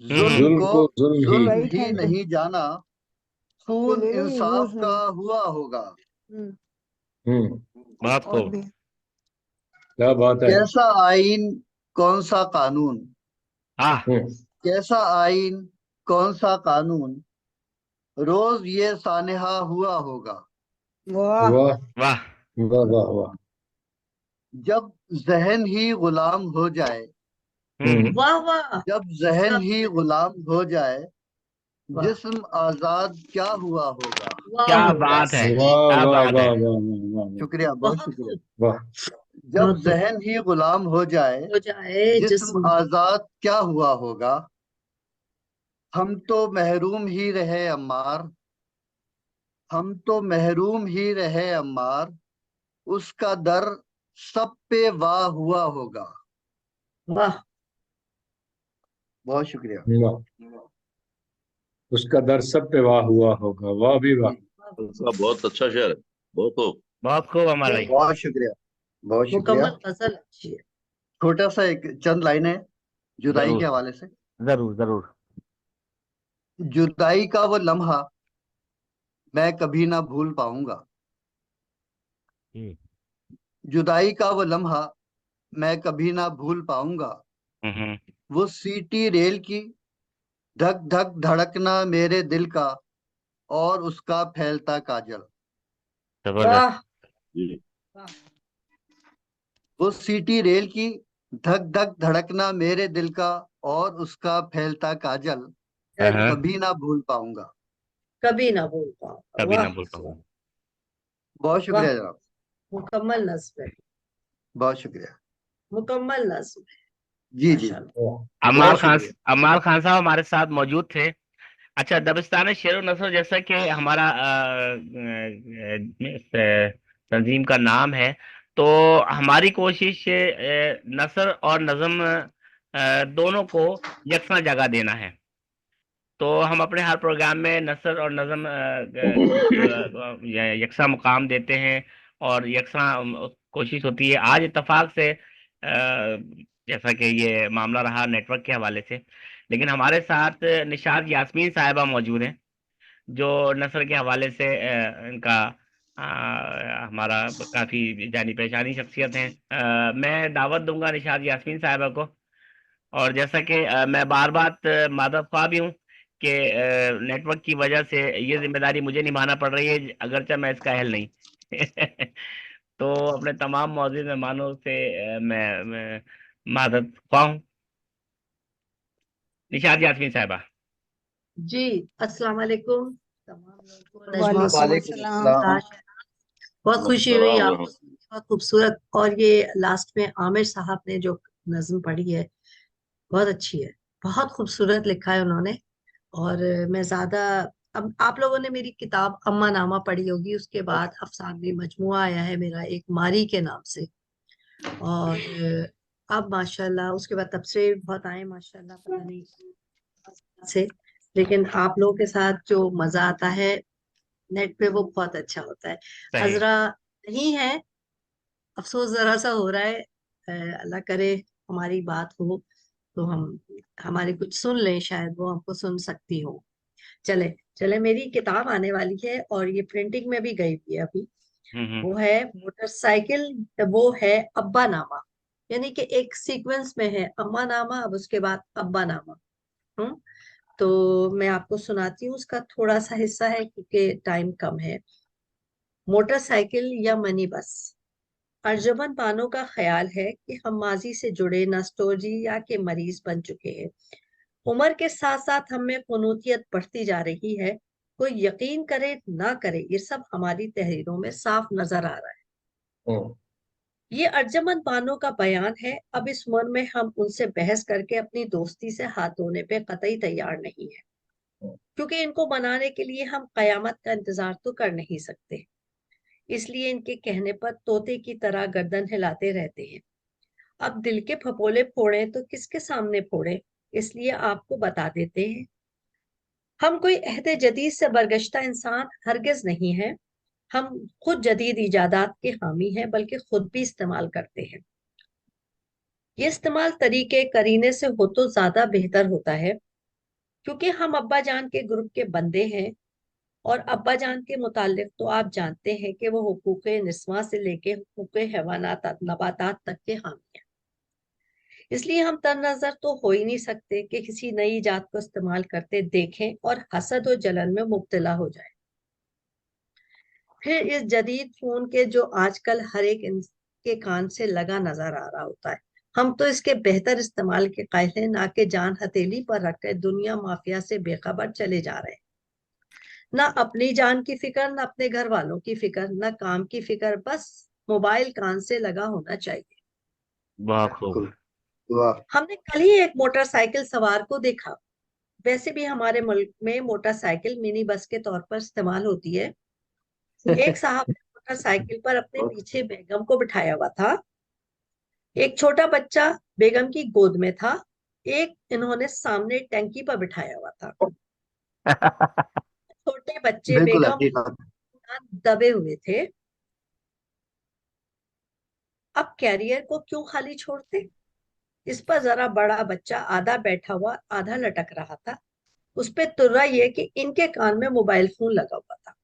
Speaker 9: जुल्म
Speaker 6: जुल्म
Speaker 9: को
Speaker 6: को जुल्म ही।
Speaker 9: जुल्म
Speaker 3: राइट
Speaker 9: ही
Speaker 3: हैंड
Speaker 9: नहीं जाना, खून इंसाफ का हुआ होगा।
Speaker 5: बहुत
Speaker 3: और
Speaker 5: खूब।
Speaker 3: भी
Speaker 6: क्या बात है।
Speaker 9: कैसा आइन, कौन सा कानून,
Speaker 5: हाँ
Speaker 9: कैसा आइन, कौन सा कानून, रोज ये सानहा हुआ होगा।
Speaker 3: वाह
Speaker 6: वाह
Speaker 5: वाह
Speaker 6: वाह वाह वाह।
Speaker 9: जब जहन ही गुलाम हो जाए,
Speaker 8: वाह वाह।
Speaker 9: जब जहन ही गुलाम हो जाए, जिस्म आजाद क्या हुआ होगा।
Speaker 5: क्या बात है,
Speaker 6: वाह
Speaker 5: क्या
Speaker 6: वाह
Speaker 5: बात
Speaker 6: वाह
Speaker 5: है।
Speaker 6: वाह वाह वाह।
Speaker 9: शुक्रिया, बहुत शुक्रिया।
Speaker 6: वाह
Speaker 9: जब जहन ही गुलाम हो जाए, जिस्म आजाद क्या हुआ होगा। हम तो महरूम ही रहे अम्मार, हम तो महरूम ही रहे अम्मार, उसका दर सब पे वाह हुआ होगा।
Speaker 8: वाह
Speaker 9: बहुत शुक्रिया।
Speaker 6: वाह। उसका दर सब पे वाह हुआ होगा। वाह भी वाह।
Speaker 4: उसका बहुत अच्छा शेर है। बहुत खूब।
Speaker 5: बहुत खूब अमर भाई।
Speaker 9: बहुत शुक्रिया, बहुत शुक्रिया।
Speaker 8: मुकम्मल गजल अच्छी है।
Speaker 9: छोटा सा एक चंद लाइनें जुदाई के
Speaker 5: जरूर
Speaker 9: हवाले से।
Speaker 5: जरूर जरूर।
Speaker 9: जुदाई का वो लम्हा मैं कभी ना भूल पाऊंगा, जुदाई का वो लम्हा मैं कभी ना भूल पाऊंगा। वो सीटी रेल की धक धक धड़कना मेरे दिल का और उसका फैलता काजल।
Speaker 5: जबरदस्त।
Speaker 9: वो सीटी रेल की धक धक धड़कना मेरे दिल का और उसका फैलता काजल कभी ना भूल पाऊंगा।
Speaker 8: कभी ना भूल पाऊंगा।
Speaker 5: कभी ना
Speaker 8: वाह
Speaker 5: भूल पाऊंगा।
Speaker 9: बहुत
Speaker 8: वाह,
Speaker 9: शुक्रिया जनाब,
Speaker 8: मुकम्मल नज्म है,
Speaker 9: बहुत शुक्रिया।
Speaker 8: मुकम्मल नज्म है,
Speaker 9: जी जी,
Speaker 8: माशाल्लाह।
Speaker 5: अम्मार खान साहब हमारे साथ मौजूद थे। अच्छा, दबिस्तान शेर नसर जैसा कि हमारा तंजीम का नाम है, तो हमारी कोशिश नसर और नज़म दोनों को यकसा जगह देना है। तो हम अपने हर प्रोग्राम में नसर और नज़म यकसा मुकाम देते हैं और यकसा कोशिश होती है। आज इत्तेफाक से जैसा कि ये मामला रहा नेटवर्क के हवाले से, लेकिन हमारे साथ निशात यास्मीन साहिबा मौजूद हैं, जो नसर के हवाले से इनका हमारा काफ़ी जानी पहचानी शख्सियत हैं। मैं दावत दूंगा निशात यास्मीन साहिबा को। और जैसा कि मैं बार बार मादर ख्वाह भी हूँ कि नेटवर्क की वजह से ये जिम्मेदारी मुझे निभाना पड़ रही है, अगरचे मैं इसका अहल नहीं। तो अपने तमाम मौजूद मेहमानों से मैं मादर ख्वाह हूँ। निशात यास्मीन साहिबा।
Speaker 8: जी, अस्सलाम वालेकुम तमाम लोगों को। नजमा
Speaker 3: वालेकुम
Speaker 9: वालेकुम
Speaker 3: अस्सलाम।
Speaker 9: अस्सलाम।
Speaker 8: बहुत खुशी हुई
Speaker 4: अस्सलाम
Speaker 8: आपको, बहुत खूबसूरत। और ये लास्ट में आमिर साहब ने जो नज्म पढ़ी है बहुत अच्छी है, बहुत खूबसूरत लिखा है उन्होंने। और मैं ज्यादा, अब आप लोगों ने मेरी किताब अम्मा नामा पढ़ी होगी, उसके बाद अफसानवी मजमुआ आया है मेरा एक मारी के नाम से। और अब माशाल्लाह उसके बाद तबसरे भी बहुत आए माशाल्लाह, पता नहीं से। लेकिन आप लोगों के साथ जो मजा आता है नेट पे वो बहुत अच्छा होता है।
Speaker 5: सही।
Speaker 8: अजरा नहीं है, अफसोस जरा सा हो रहा है। अल्लाह करे हमारी बात हो तो हम हमारी कुछ सुन लें, शायद वो हमको सुन सकती हो। चले चले, मेरी किताब आने वाली है और ये प्रिंटिंग में भी गई हुई है अभी। वो है मोटरसाइकिल, वो है अब्बा नामा, यानी कि एक सीक्वेंस में है अम्मा नामा, अब उसके बाद अब्बा नामा। तो मैं आपको सुनाती हूँ, उसका थोड़ा सा हिस्सा है क्योंकि टाइम कम है। मोटरसाइकिल या मिनी बस। अर्जुमन बानो का ख्याल है कि हम माजी से जुड़े नस्टोलजिया के मरीज बन चुके हैं। उम्र के साथ साथ हम में कुनूतियत बढ़ती जा रही है। कोई यकीन करे ना करे, ये सब हमारी तहरीरों में साफ नजर आ रहा है। ये अर्जुमन बानो का बयान है। अब इस उम्र में हम उनसे बहस करके अपनी दोस्ती से हाथ धोने पे कतई तैयार नहीं है, क्योंकि इनको मनाने के लिए हम कयामत का इंतजार तो कर नहीं सकते। इसलिए इनके कहने पर तोते की तरह गर्दन हिलाते रहते हैं। अब दिल के फपोले फोड़े तो किसके सामने फोड़े, इसलिए आपको बता देते हैं। हम कोई अहद जदीद से बरगश्ता इंसान हरगिज नहीं है। हम खुद जदीद इजादात के हामी हैं, बल्कि खुद भी इस्तेमाल करते हैं। ये इस्तेमाल तरीके करीने से हो तो ज्यादा बेहतर होता है, क्योंकि हम अब्बा जान के ग्रुप के बंदे हैं। और अब्बा जान के मुतालिक तो आप जानते हैं कि वो हुकूक निस्वा से लेके हुकूक हैवानात नबातात तक के हामी हैं। इसलिए हम तर नजर तो हो ही नहीं सकते कि किसी नई इजाद को इस्तेमाल करते देखें और हसद और जलन में मुब्तला हो जाए। फिर इस जदीद फोन के जो आजकल हर एक के कान से लगा नजर आ रहा होता है, हम तो इसके बेहतर इस्तेमाल के कायल हैं, ना कि जान हथेली पर रखकर दुनिया माफिया से बेखबर चले जा रहे हैं। ना अपनी जान की फिक्र, ना अपने घर वालों की फिक्र, ना काम की फिक्र, बस मोबाइल कान से लगा होना चाहिए।
Speaker 5: बहुत खूब।
Speaker 3: वाह।
Speaker 8: हमने कल ही एक मोटरसाइकिल सवार को देखा। वैसे भी हमारे मुल्क में मोटरसाइकिल मिनी बस के तौर पर इस्तेमाल होती है। एक साहब ने मोटरसाइकिल पर अपने पीछे बेगम को बिठाया हुआ था। एक छोटा बच्चा बेगम की गोद में था। एक इन्होंने सामने टैंकी पर बिठाया हुआ था। छोटे बच्चे
Speaker 9: बिल्कुल
Speaker 8: बेगम
Speaker 9: हकीकत।
Speaker 8: दबे हुए थे। अब कैरियर को क्यों खाली छोड़ते। इस पर जरा बड़ा बच्चा आधा बैठा हुआ आधा लटक रहा था। उस पे तुर्रा ये कि इनके कान में मोबाइल फोन लगा हुआ था।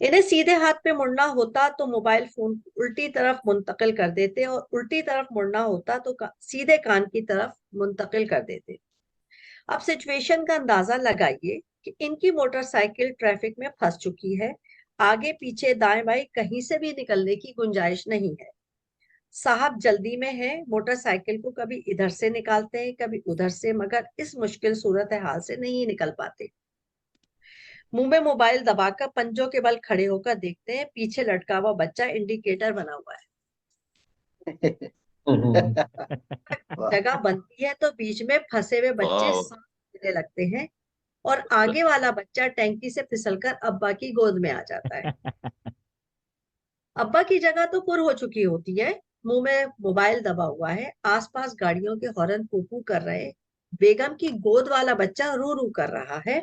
Speaker 8: इन्हें सीधे हाथ पे मुड़ना होता तो मोबाइल फोन उल्टी तरफ मुंतकिल कर देते और उल्टी तरफ मुड़ना होता तो सीधे कान की तरफ मुंतकिल कर देते। अब सिचुएशन का अंदाजा लगाइए कि इनकी मोटरसाइकिल ट्रैफिक में फंस चुकी है, आगे पीछे दाएं बाएं कहीं से भी निकलने की गुंजाइश नहीं है। साहब जल्दी में है, मोटरसाइकिल को कभी इधर से निकालते हैं कभी उधर से, मगर इस मुश्किल सूरत हाल से नहीं निकल पाते। मुंह में मोबाइल दबाकर पंजों के बल खड़े होकर देखते हैं, पीछे लटका हुआ बच्चा इंडिकेटर बना हुआ है। जगह बनती है तो बीच में फंसे हुए बच्चे सांस लेने लगते हैं और आगे वाला बच्चा टैंकी से फिसलकर अब्बा की गोद में आ जाता है। अब्बा की जगह तो पुर हो चुकी होती है, मुंह में मोबाइल दबा हुआ है, आसपास गाड़ियों के हॉर्न पू कर रहे, बेगम की गोद वाला बच्चा रू रू कर रहा है,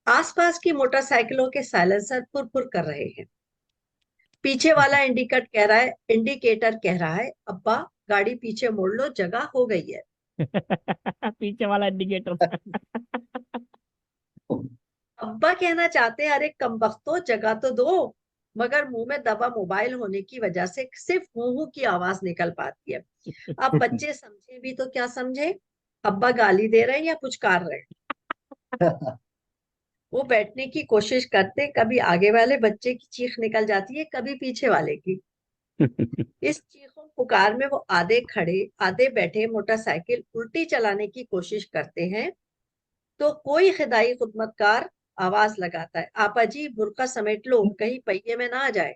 Speaker 8: आसपास की मोटरसाइकिलों के साइलेंसर फुर कर रहे हैं, पीछे वाला इंडिकेटर कह रहा है अब्बा गाड़ी पीछे मोड़ लो, जगह हो गई है।
Speaker 5: पीछे वाला इंडिकेटर।
Speaker 8: अब्बा कहना चाहते हैं अरे कमबख्तो जगह तो दो, मगर मुंह में दबा मोबाइल होने की वजह से सिर्फ हूं की आवाज निकल पाती है। अब बच्चे समझे भी तो क्या समझे, अब्बा गाली दे रहे हैं या पुचकार रहे हैं। वो बैठने की कोशिश करते, कभी आगे वाले बच्चे की चीख निकल जाती है कभी पीछे वाले की। इस चीखों पुकार में वो आधे खड़े आधे बैठे मोटरसाइकिल उल्टी चलाने की कोशिश करते हैं तो कोई खिदाई खुदमतकार आवाज लगाता है, आपा जी बुर्का समेट लो कहीं पहिए में ना आ जाए।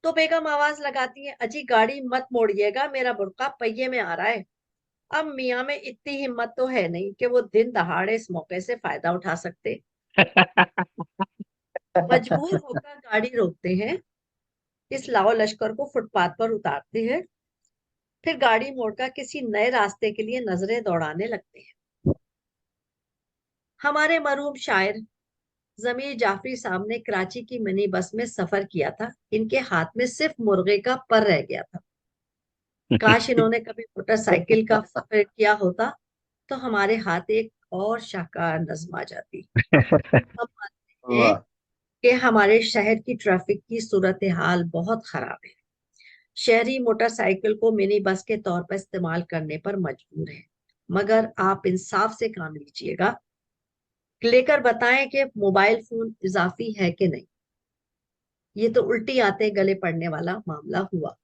Speaker 8: तो बेगम आवाज लगाती है, अजी गाड़ी मत मोड़िएगा मेरा बुर्का पहिए में आ रहा है। अब मियाँ में इतनी हिम्मत तो है नहीं कि वो दिन दहाड़े इस मौके से फायदा उठा सकते। मजबूर होकर गाड़ी रोकते हैं, इस लाओ लश्कर को फुटपाथ पर उतारते हैं, फिर गाड़ी मोड़कर किसी नए रास्ते के लिए नजरें दौड़ाने लगते हैं। हमारे मरहूम शायर जमीर जाफरी साहब ने कराची की मिनी बस में सफर किया था, इनके हाथ में सिर्फ मुर्गे का पर रह गया था। काश इन्होंने कभी मोटरसाइकिल का सफर किया होता तो हमारे हाथ एक और शाहकार नज्म आ जाती। हम मानते हैं कि हमारे शहर की ट्रैफिक की सूरत हाल बहुत खराब है, शहरी मोटरसाइकिल को मिनी बस के तौर पर इस्तेमाल करने पर मजबूर है, मगर आप इंसाफ से काम लीजिएगा, लेकर बताएं कि मोबाइल फोन इजाफी है कि नहीं। ये तो उल्टी आते गले पड़ने वाला मामला हुआ।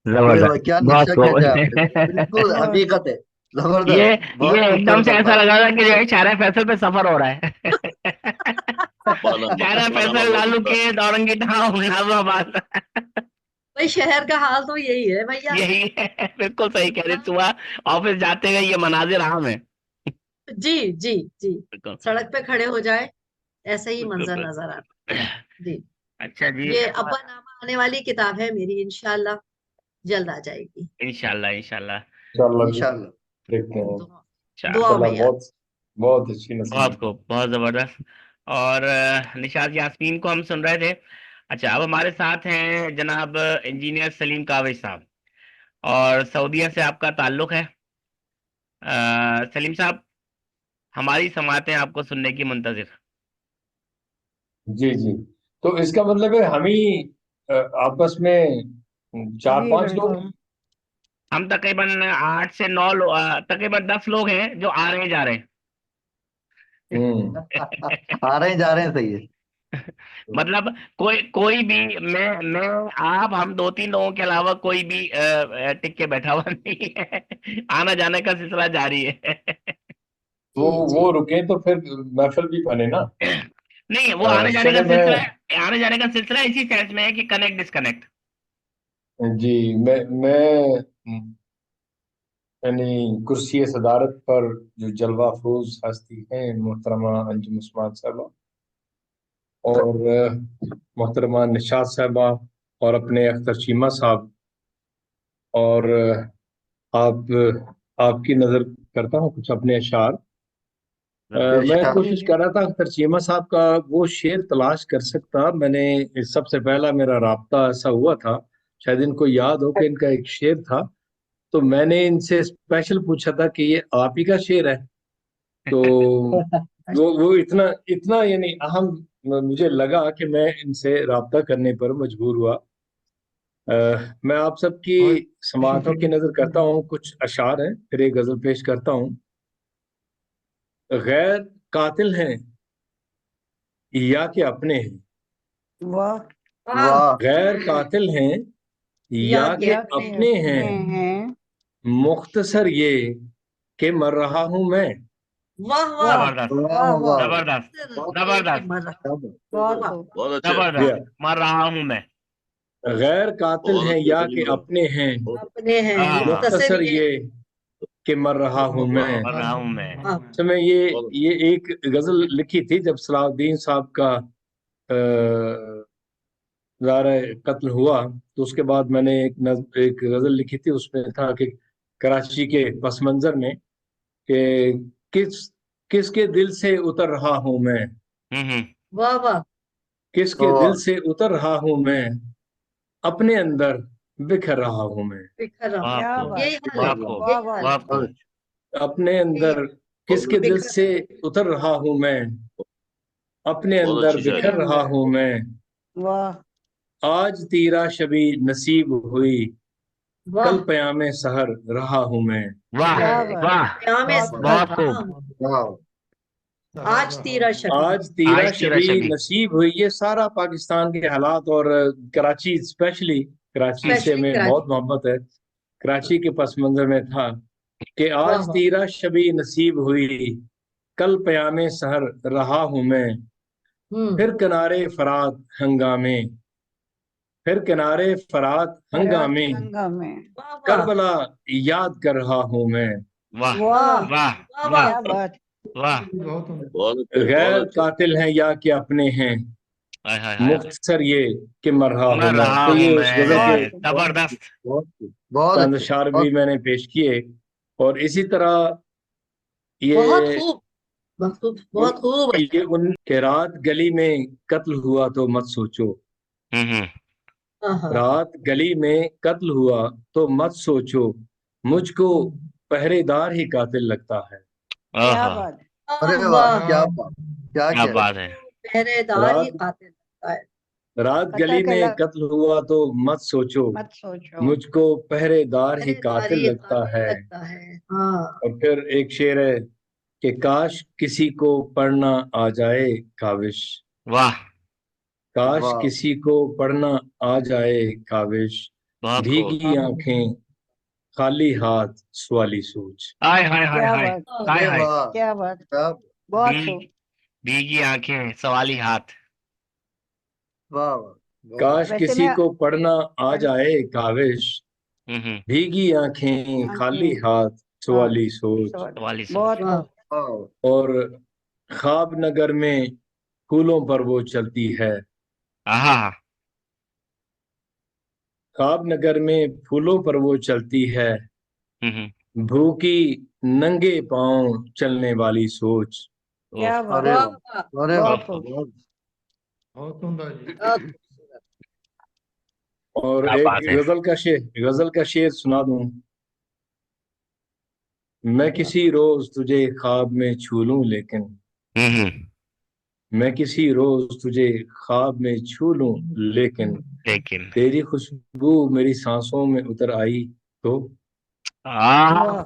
Speaker 9: क्या निश्चय कहते हैं आपने, बिल्कुल हकीकत है, जबरदस्त।
Speaker 5: ये एकदम से ऐसा लगा था कि जो शायरा फैसल पे सफर हो रहा है। शायरा फैसल लालू के दौरंगी नाज़िमाबाद।
Speaker 8: भाई शहर का हाल तो यही है भैया,
Speaker 5: यही है, बिल्कुल सही कह रहे। सुबह ऑफिस जाते हुए ये मनाजिर आम है।
Speaker 8: जी जी जी, सड़क पे खड़े हो जाए ऐसे ही मंजर नजर आता है। जी
Speaker 5: अच्छा जी,
Speaker 8: ये अब्बा नामा आने वाली किताब है मेरी, इंशाल्लाह जल्द आ जाएगी।
Speaker 5: इंशाल्लाह इंशाल्लाह
Speaker 9: इंशाल्लाह
Speaker 6: देखते हैं।
Speaker 8: दुआ में यार।
Speaker 6: बहुत अच्छी नस्ल,
Speaker 5: आपको बहुत जबरदस्त। और निशात यास्मीन को हम सुन रहे थे। अच्छा, अब हमारे साथ हैं जनाब इंजीनियर सलीम कावेज साहब, और सऊदीया से आपका ताल्लुक है। सलीम साहब, हमारी समातें आपको सुनने की मुंतजिर।
Speaker 6: जी जी। तो इसका मतलब है हम ही आपस में 4-5 लोग,
Speaker 5: हम तकरीबन 8 से 9 तकरीबन 10 लोग हैं जो आ रहे जा रहे हैं।
Speaker 9: आ रहे जा रहे हैं, सही है।
Speaker 5: मतलब कोई भी, मैं आप, हम 2-3 लोगों के अलावा कोई भी टिक के बैठा हुआ नहीं है। आना जाने का सिलसिला जारी है।
Speaker 6: तो वो रुके तो फिर महफिल भी बने ना।
Speaker 5: नहीं, वो आने जाने का सिलसिला इसी सेंस में है कि कनेक्ट डिस्कनेक्ट।
Speaker 6: जी, मैं यानी कुर्सी सदारत पर जो जलवा अफरोज हस्ती हैं मोहतरमा अंजुम उस्मान साहबा और मोहतरमा निशात साहबा और अपने अख्तर चीमा साहब, और आपकी नजर करता हूँ कुछ अपने अशार। मैं कोशिश कर रहा था अख्तर चीमा साहब का वो शेर तलाश कर सकता। मैंने सबसे पहला मेरा राब्ता ऐसा हुआ था, शायद इनको याद हो कि इनका एक शेर था, तो मैंने इनसे स्पेशल पूछा था कि ये आप ही का शेर है, तो वो इतना इतना यानी अहम मुझे लगा कि मैं इनसे राब्ता करने पर मजबूर हुआ। मैं आप सबकी समाअतों की नजर करता हूँ, कुछ अशार हैं, फिर एक गजल पेश करता हूँ। गैर कातिल हैं या कि अपने हैं,
Speaker 3: वाह
Speaker 9: वाह
Speaker 6: गैर कातिल हैं या कि
Speaker 3: या के
Speaker 6: अपने हैं,
Speaker 3: हैं।
Speaker 6: मुख्तसर ये कि मर रहा हूं मैं।
Speaker 8: वाह वाह
Speaker 5: जबरदस्त
Speaker 3: वाह
Speaker 9: वाह
Speaker 3: वाह
Speaker 5: जबरदस्त जबरदस्त
Speaker 3: बहुत खूब।
Speaker 9: बहुत अच्छे।
Speaker 4: अच्छा
Speaker 6: जी,
Speaker 5: मर रहा हूं मैं।
Speaker 6: गैर कातिल
Speaker 4: बहुत
Speaker 6: हैं
Speaker 4: अच्छे
Speaker 6: या कि
Speaker 4: सलीम भाई,
Speaker 6: अपने हैं,
Speaker 8: अपने हैं
Speaker 5: हाँ
Speaker 8: मुख्तसर
Speaker 6: मुख्तसर
Speaker 8: ये
Speaker 6: ये कि मर रहा हूं मैं।
Speaker 5: मर रहा हूं मैं।
Speaker 8: हाँ
Speaker 6: समय
Speaker 4: बहुत
Speaker 6: ये एक गजल लिखी थी जब सलाउद्दीन साहब का ज़ारा कत्ल हुआ, तो उसके बाद मैंने एक गजल लिखी थी, उसमें था कि कराची के पस मंजर में कि किसके दिल से उतर रहा हूं मैं,
Speaker 8: वाह वाह
Speaker 6: किसके दिल
Speaker 9: वाह
Speaker 6: से उतर रहा हूं मैं, अपने अंदर बिखर रहा हूं मैं,
Speaker 8: बिखर रहा
Speaker 3: क्या
Speaker 8: हूँ।
Speaker 3: बात,
Speaker 8: यही हाल है,
Speaker 5: वाह खूब
Speaker 3: वाह
Speaker 8: यही
Speaker 3: वाह
Speaker 8: हाल
Speaker 5: वाह
Speaker 8: है,
Speaker 5: खूब।
Speaker 6: अपने
Speaker 8: यही
Speaker 6: अंदर किसके दिल
Speaker 8: बिखर
Speaker 6: से उतर रहा हूं मैं, अपने
Speaker 4: बहुत
Speaker 6: अंदर
Speaker 4: अच्छी
Speaker 8: अपने
Speaker 4: शायरी।
Speaker 6: बिखर रहा
Speaker 8: अंदर
Speaker 6: हूं मैं।
Speaker 3: वाह
Speaker 6: आज तीरा शबी नसीब हुई,
Speaker 8: वाह
Speaker 6: कल पयामे सहर रहा हूं मैं।
Speaker 5: वाह
Speaker 3: क्या बात,
Speaker 5: वाह
Speaker 8: यहाँ में
Speaker 3: बहुत
Speaker 8: सफर
Speaker 5: बहुत
Speaker 8: रहा
Speaker 5: खूब।
Speaker 8: हूँ।
Speaker 9: वाह
Speaker 8: आज तेरा शबी
Speaker 6: आज तीरा
Speaker 5: आज तेरा
Speaker 6: शबी
Speaker 5: शबी
Speaker 6: नसीब हुई, ये सारा पाकिस्तान के हालात और कराची स्पेशली, कराची से
Speaker 8: स्पेशली
Speaker 6: हमें बहुत
Speaker 8: कराची।
Speaker 6: मोहब्बत है, कराची के पस मंजर में था कि
Speaker 8: वाह
Speaker 6: आज
Speaker 8: वाह
Speaker 6: तीरा शबी नसीब हुई, कल पयामे सहर रहा हूं मैं। फिर किनारे फरात हंगामे, फिर किनारे फरात
Speaker 3: बारात
Speaker 6: हंगामे,
Speaker 3: हंगामे।
Speaker 8: वाह वाह
Speaker 6: करबला याद कर रहा हूं मैं।
Speaker 5: वाह
Speaker 3: वाह
Speaker 5: वाह
Speaker 8: वाह
Speaker 5: वाह
Speaker 3: क्या बात,
Speaker 5: वाह।
Speaker 7: बहुत
Speaker 4: बहुत अच्छे बहुत
Speaker 6: गैर
Speaker 4: अच्छे।
Speaker 6: कातिल हैं या कि अपने हैं,
Speaker 5: हाय हाय हाय।
Speaker 6: मुख्तसर ये कि मर रहा हूं
Speaker 5: मर
Speaker 6: मैं।
Speaker 5: रहा
Speaker 6: तो
Speaker 5: हूं
Speaker 6: ये उस गजल के
Speaker 3: बहुत
Speaker 5: मैं। जबरदस्त।
Speaker 9: बहुत
Speaker 6: चंद
Speaker 9: अच्छे
Speaker 6: अशार
Speaker 9: बहुत
Speaker 6: भी मैंने पेश किए, और इसी तरह
Speaker 8: बहुत
Speaker 6: ये
Speaker 8: खूब बहुत खूब
Speaker 6: ये
Speaker 8: अच्छा।
Speaker 6: उन के रात गली में कत्ल हुआ तो मत सोचो,
Speaker 5: हम्म।
Speaker 8: हाँ हाँ
Speaker 6: रात गली में कत्ल हुआ तो मत सोचो, मुझको पहरेदार ही कातिल लगता है।
Speaker 3: क्या
Speaker 5: आहा
Speaker 3: बात,
Speaker 9: अरे
Speaker 8: वाह
Speaker 9: वाह
Speaker 8: वाह
Speaker 9: क्या बात, क्या
Speaker 5: क्या
Speaker 9: कह रहे
Speaker 5: बात है।
Speaker 8: पहरेदार ही
Speaker 6: रात
Speaker 8: कातिल लगता है।
Speaker 6: रात
Speaker 3: कत्ल
Speaker 6: गली
Speaker 3: के
Speaker 6: में कत्ल हुआ तो मत सोचो,
Speaker 3: मत सोचो।
Speaker 6: मुझको पहरेदार ही
Speaker 8: पहरेदार
Speaker 6: कातिल
Speaker 8: ही
Speaker 6: लगता
Speaker 8: कातिल
Speaker 6: है।
Speaker 8: लगता है। हाँ
Speaker 6: और फिर एक शेर है कि काश किसी को पढ़ना आ जाए काविश,
Speaker 5: वाह
Speaker 6: काश
Speaker 9: वाह
Speaker 6: किसी को पढ़ना आ जाए काविश,
Speaker 5: बहुत खूब।
Speaker 6: भीगी आंखें खाली हाथ सवाली सोच।
Speaker 5: हाय हाय हाय
Speaker 3: क्या
Speaker 5: हाय
Speaker 3: बात,
Speaker 5: हाय
Speaker 9: अरे
Speaker 5: हाय।
Speaker 9: वाह
Speaker 3: क्या बात,
Speaker 9: क्या
Speaker 3: बहुत
Speaker 5: भीग
Speaker 3: खूब।
Speaker 5: भीगी आंखें सवाली हाथ।
Speaker 9: वाह वाह बहुत
Speaker 6: काश
Speaker 9: अच्छे।
Speaker 3: वैसे
Speaker 6: किसी
Speaker 3: मैं
Speaker 6: को पढ़ना आ
Speaker 3: पढ़
Speaker 6: जाए काविश,
Speaker 5: हम्म।
Speaker 6: भीगी आंखें खाली
Speaker 3: आंखें
Speaker 6: हाथ
Speaker 3: हाथ
Speaker 6: सवाली सोच।
Speaker 3: सवाल,
Speaker 5: सवाली सोच।
Speaker 3: बहुत
Speaker 8: वाह
Speaker 3: खूब।
Speaker 9: वाह
Speaker 6: और ख्वाब नगर में फूलों पर वो चलती है,
Speaker 5: आहा
Speaker 6: ख्वाब नगर में फूलों पर वो चलती है,
Speaker 5: हम्म।
Speaker 6: भूखी नंगे पांव चलने वाली सोच।
Speaker 5: ओह
Speaker 3: क्या बात,
Speaker 9: अरे
Speaker 8: वाह
Speaker 9: वाह
Speaker 8: वाह
Speaker 9: अरे वाह
Speaker 3: बहुत खूब।
Speaker 9: बहुत
Speaker 7: बहुत उम्दा जी।
Speaker 8: बहुत खूबसूरत।
Speaker 6: और
Speaker 5: क्या
Speaker 6: एक
Speaker 5: बात है।
Speaker 6: गजल का शेर सुना दूं। मैं किसी रोज तुझे ख्वाब में छू लूं लेकिन,
Speaker 5: हम्म।
Speaker 6: मैं किसी रोज तुझे ख्वाब में छू लूं लेकिन,
Speaker 5: लेकिन
Speaker 6: तेरी खुशबू मेरी सांसों में उतर आई तो।
Speaker 5: आहा
Speaker 3: वाह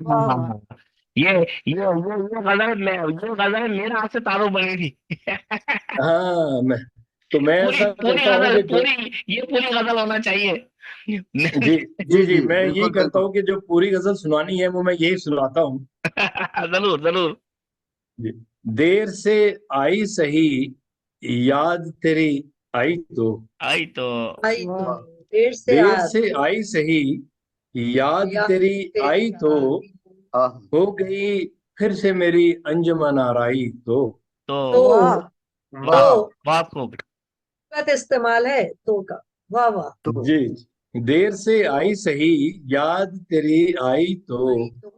Speaker 3: वाह वाह,
Speaker 5: ये गजल मेरे हाथ से तारों बनी थी।
Speaker 6: हाँ, मैं
Speaker 5: पूरी
Speaker 6: ऐसा
Speaker 5: पूरी
Speaker 6: करता हूँ
Speaker 5: गजल
Speaker 6: कि जो,
Speaker 5: पूरी गजल होना चाहिए।
Speaker 6: जी जी
Speaker 9: जी
Speaker 6: जी,
Speaker 9: जी
Speaker 6: मैं यही
Speaker 9: बिल्कुल
Speaker 6: करता
Speaker 9: बिल्कुल
Speaker 6: हूँ कि जो पूरी गजल सुनानी है वो मैं यही सुनाता हूँ।
Speaker 5: जरूर जरूर।
Speaker 6: जी। देर से आई सही याद तेरी आई तो,
Speaker 5: आई तो
Speaker 8: आई तो
Speaker 3: वाह
Speaker 8: देर से
Speaker 6: देर
Speaker 8: आ
Speaker 6: से आई सही याद
Speaker 8: या
Speaker 6: तेरी
Speaker 8: तेरी
Speaker 6: आई तो,
Speaker 8: आई
Speaker 9: हाँ
Speaker 6: हो गई फिर से मेरी अंजुमन आराई तो।
Speaker 5: तो
Speaker 8: तो
Speaker 3: वाह
Speaker 5: वाह
Speaker 8: तो
Speaker 5: बहुत खूब।
Speaker 8: गलत इस्तेमाल है तो का। वाह वाह
Speaker 9: तो
Speaker 6: जी, देर से
Speaker 8: तो
Speaker 6: आई सही याद तेरी आई तो,
Speaker 8: आई तो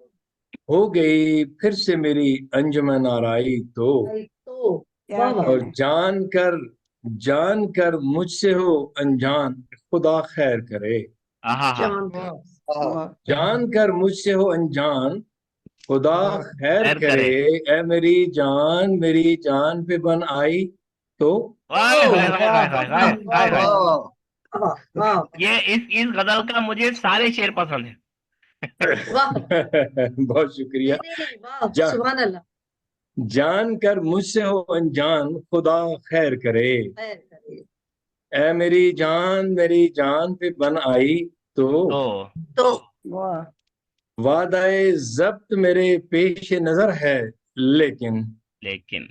Speaker 6: हो गई फिर से मेरी अंजुमन आराई तो।
Speaker 8: आई तो
Speaker 3: क्या
Speaker 8: वाह वाह
Speaker 6: और
Speaker 3: कहने,
Speaker 6: जान कर मुझसे हो अनजान, खुदा खैर करे।
Speaker 5: आहा हा।
Speaker 8: जान
Speaker 7: वाह
Speaker 8: कर
Speaker 9: हाँ
Speaker 3: वाह
Speaker 6: जान कर मुझसे हो अनजान, खुदा खैर
Speaker 5: खैर
Speaker 6: करे,
Speaker 5: करे।
Speaker 6: ए मेरी जान पे बन आई तो।
Speaker 5: हाय हाय हाय हाय हाय हाय हाय हाय।
Speaker 9: वाह
Speaker 8: वाह वाह
Speaker 5: ये इस गजल का मुझे सारे शेर पसंद है।
Speaker 8: वाह।
Speaker 6: बहुत शुक्रिया।
Speaker 8: नहीं नहीं नहीं, वाह
Speaker 6: जा,
Speaker 8: सुभान अल्लाह।
Speaker 6: जान कर मुझसे हो अनजान, खुदा खैर करे,
Speaker 8: खैर करे
Speaker 6: ए मेरी जान पे बन आई तो।
Speaker 5: तो
Speaker 3: वाह
Speaker 6: वादाए जब्त मेरे पेश नजर है, लेकिन
Speaker 5: लेकिन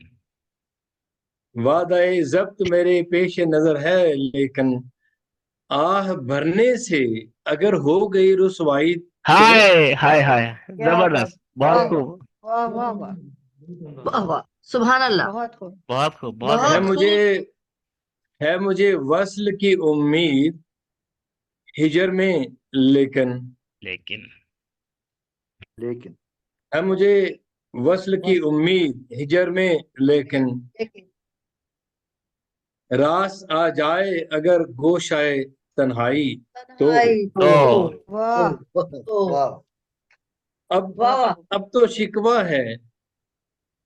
Speaker 6: वादाए जब्त मेरे पेश नजर है, लेकिन आह भरने से अगर हो गई रुसवाई तो।
Speaker 5: हाय हाय हाय,
Speaker 3: क्या बात,
Speaker 5: जबरदस्त, बहुत
Speaker 3: वाह
Speaker 5: खूब,
Speaker 3: वाह वाह वाह,
Speaker 8: वाह वाह सुभान अल्लाह।
Speaker 3: बहुत खूब।
Speaker 5: बहुत खूब, बहुत
Speaker 6: है
Speaker 8: बहुत
Speaker 5: खूब।
Speaker 6: मुझे
Speaker 8: खूब।
Speaker 6: है मुझे वस्ल की उम्मीद हिजर में, लेकिन
Speaker 5: लेकिन
Speaker 9: लेकिन
Speaker 6: है मुझे वस्ल की
Speaker 3: बस
Speaker 6: उम्मीद हिजर में, लेकिन
Speaker 8: लेकिन
Speaker 6: रास आ जाए अगर गोशाए तन्हाई तो।
Speaker 8: तन्हाई
Speaker 5: तो
Speaker 3: वाह
Speaker 8: तो
Speaker 9: वाह
Speaker 6: अब
Speaker 8: वाह वाह।
Speaker 3: खूब।
Speaker 6: अब तो शिकवा है,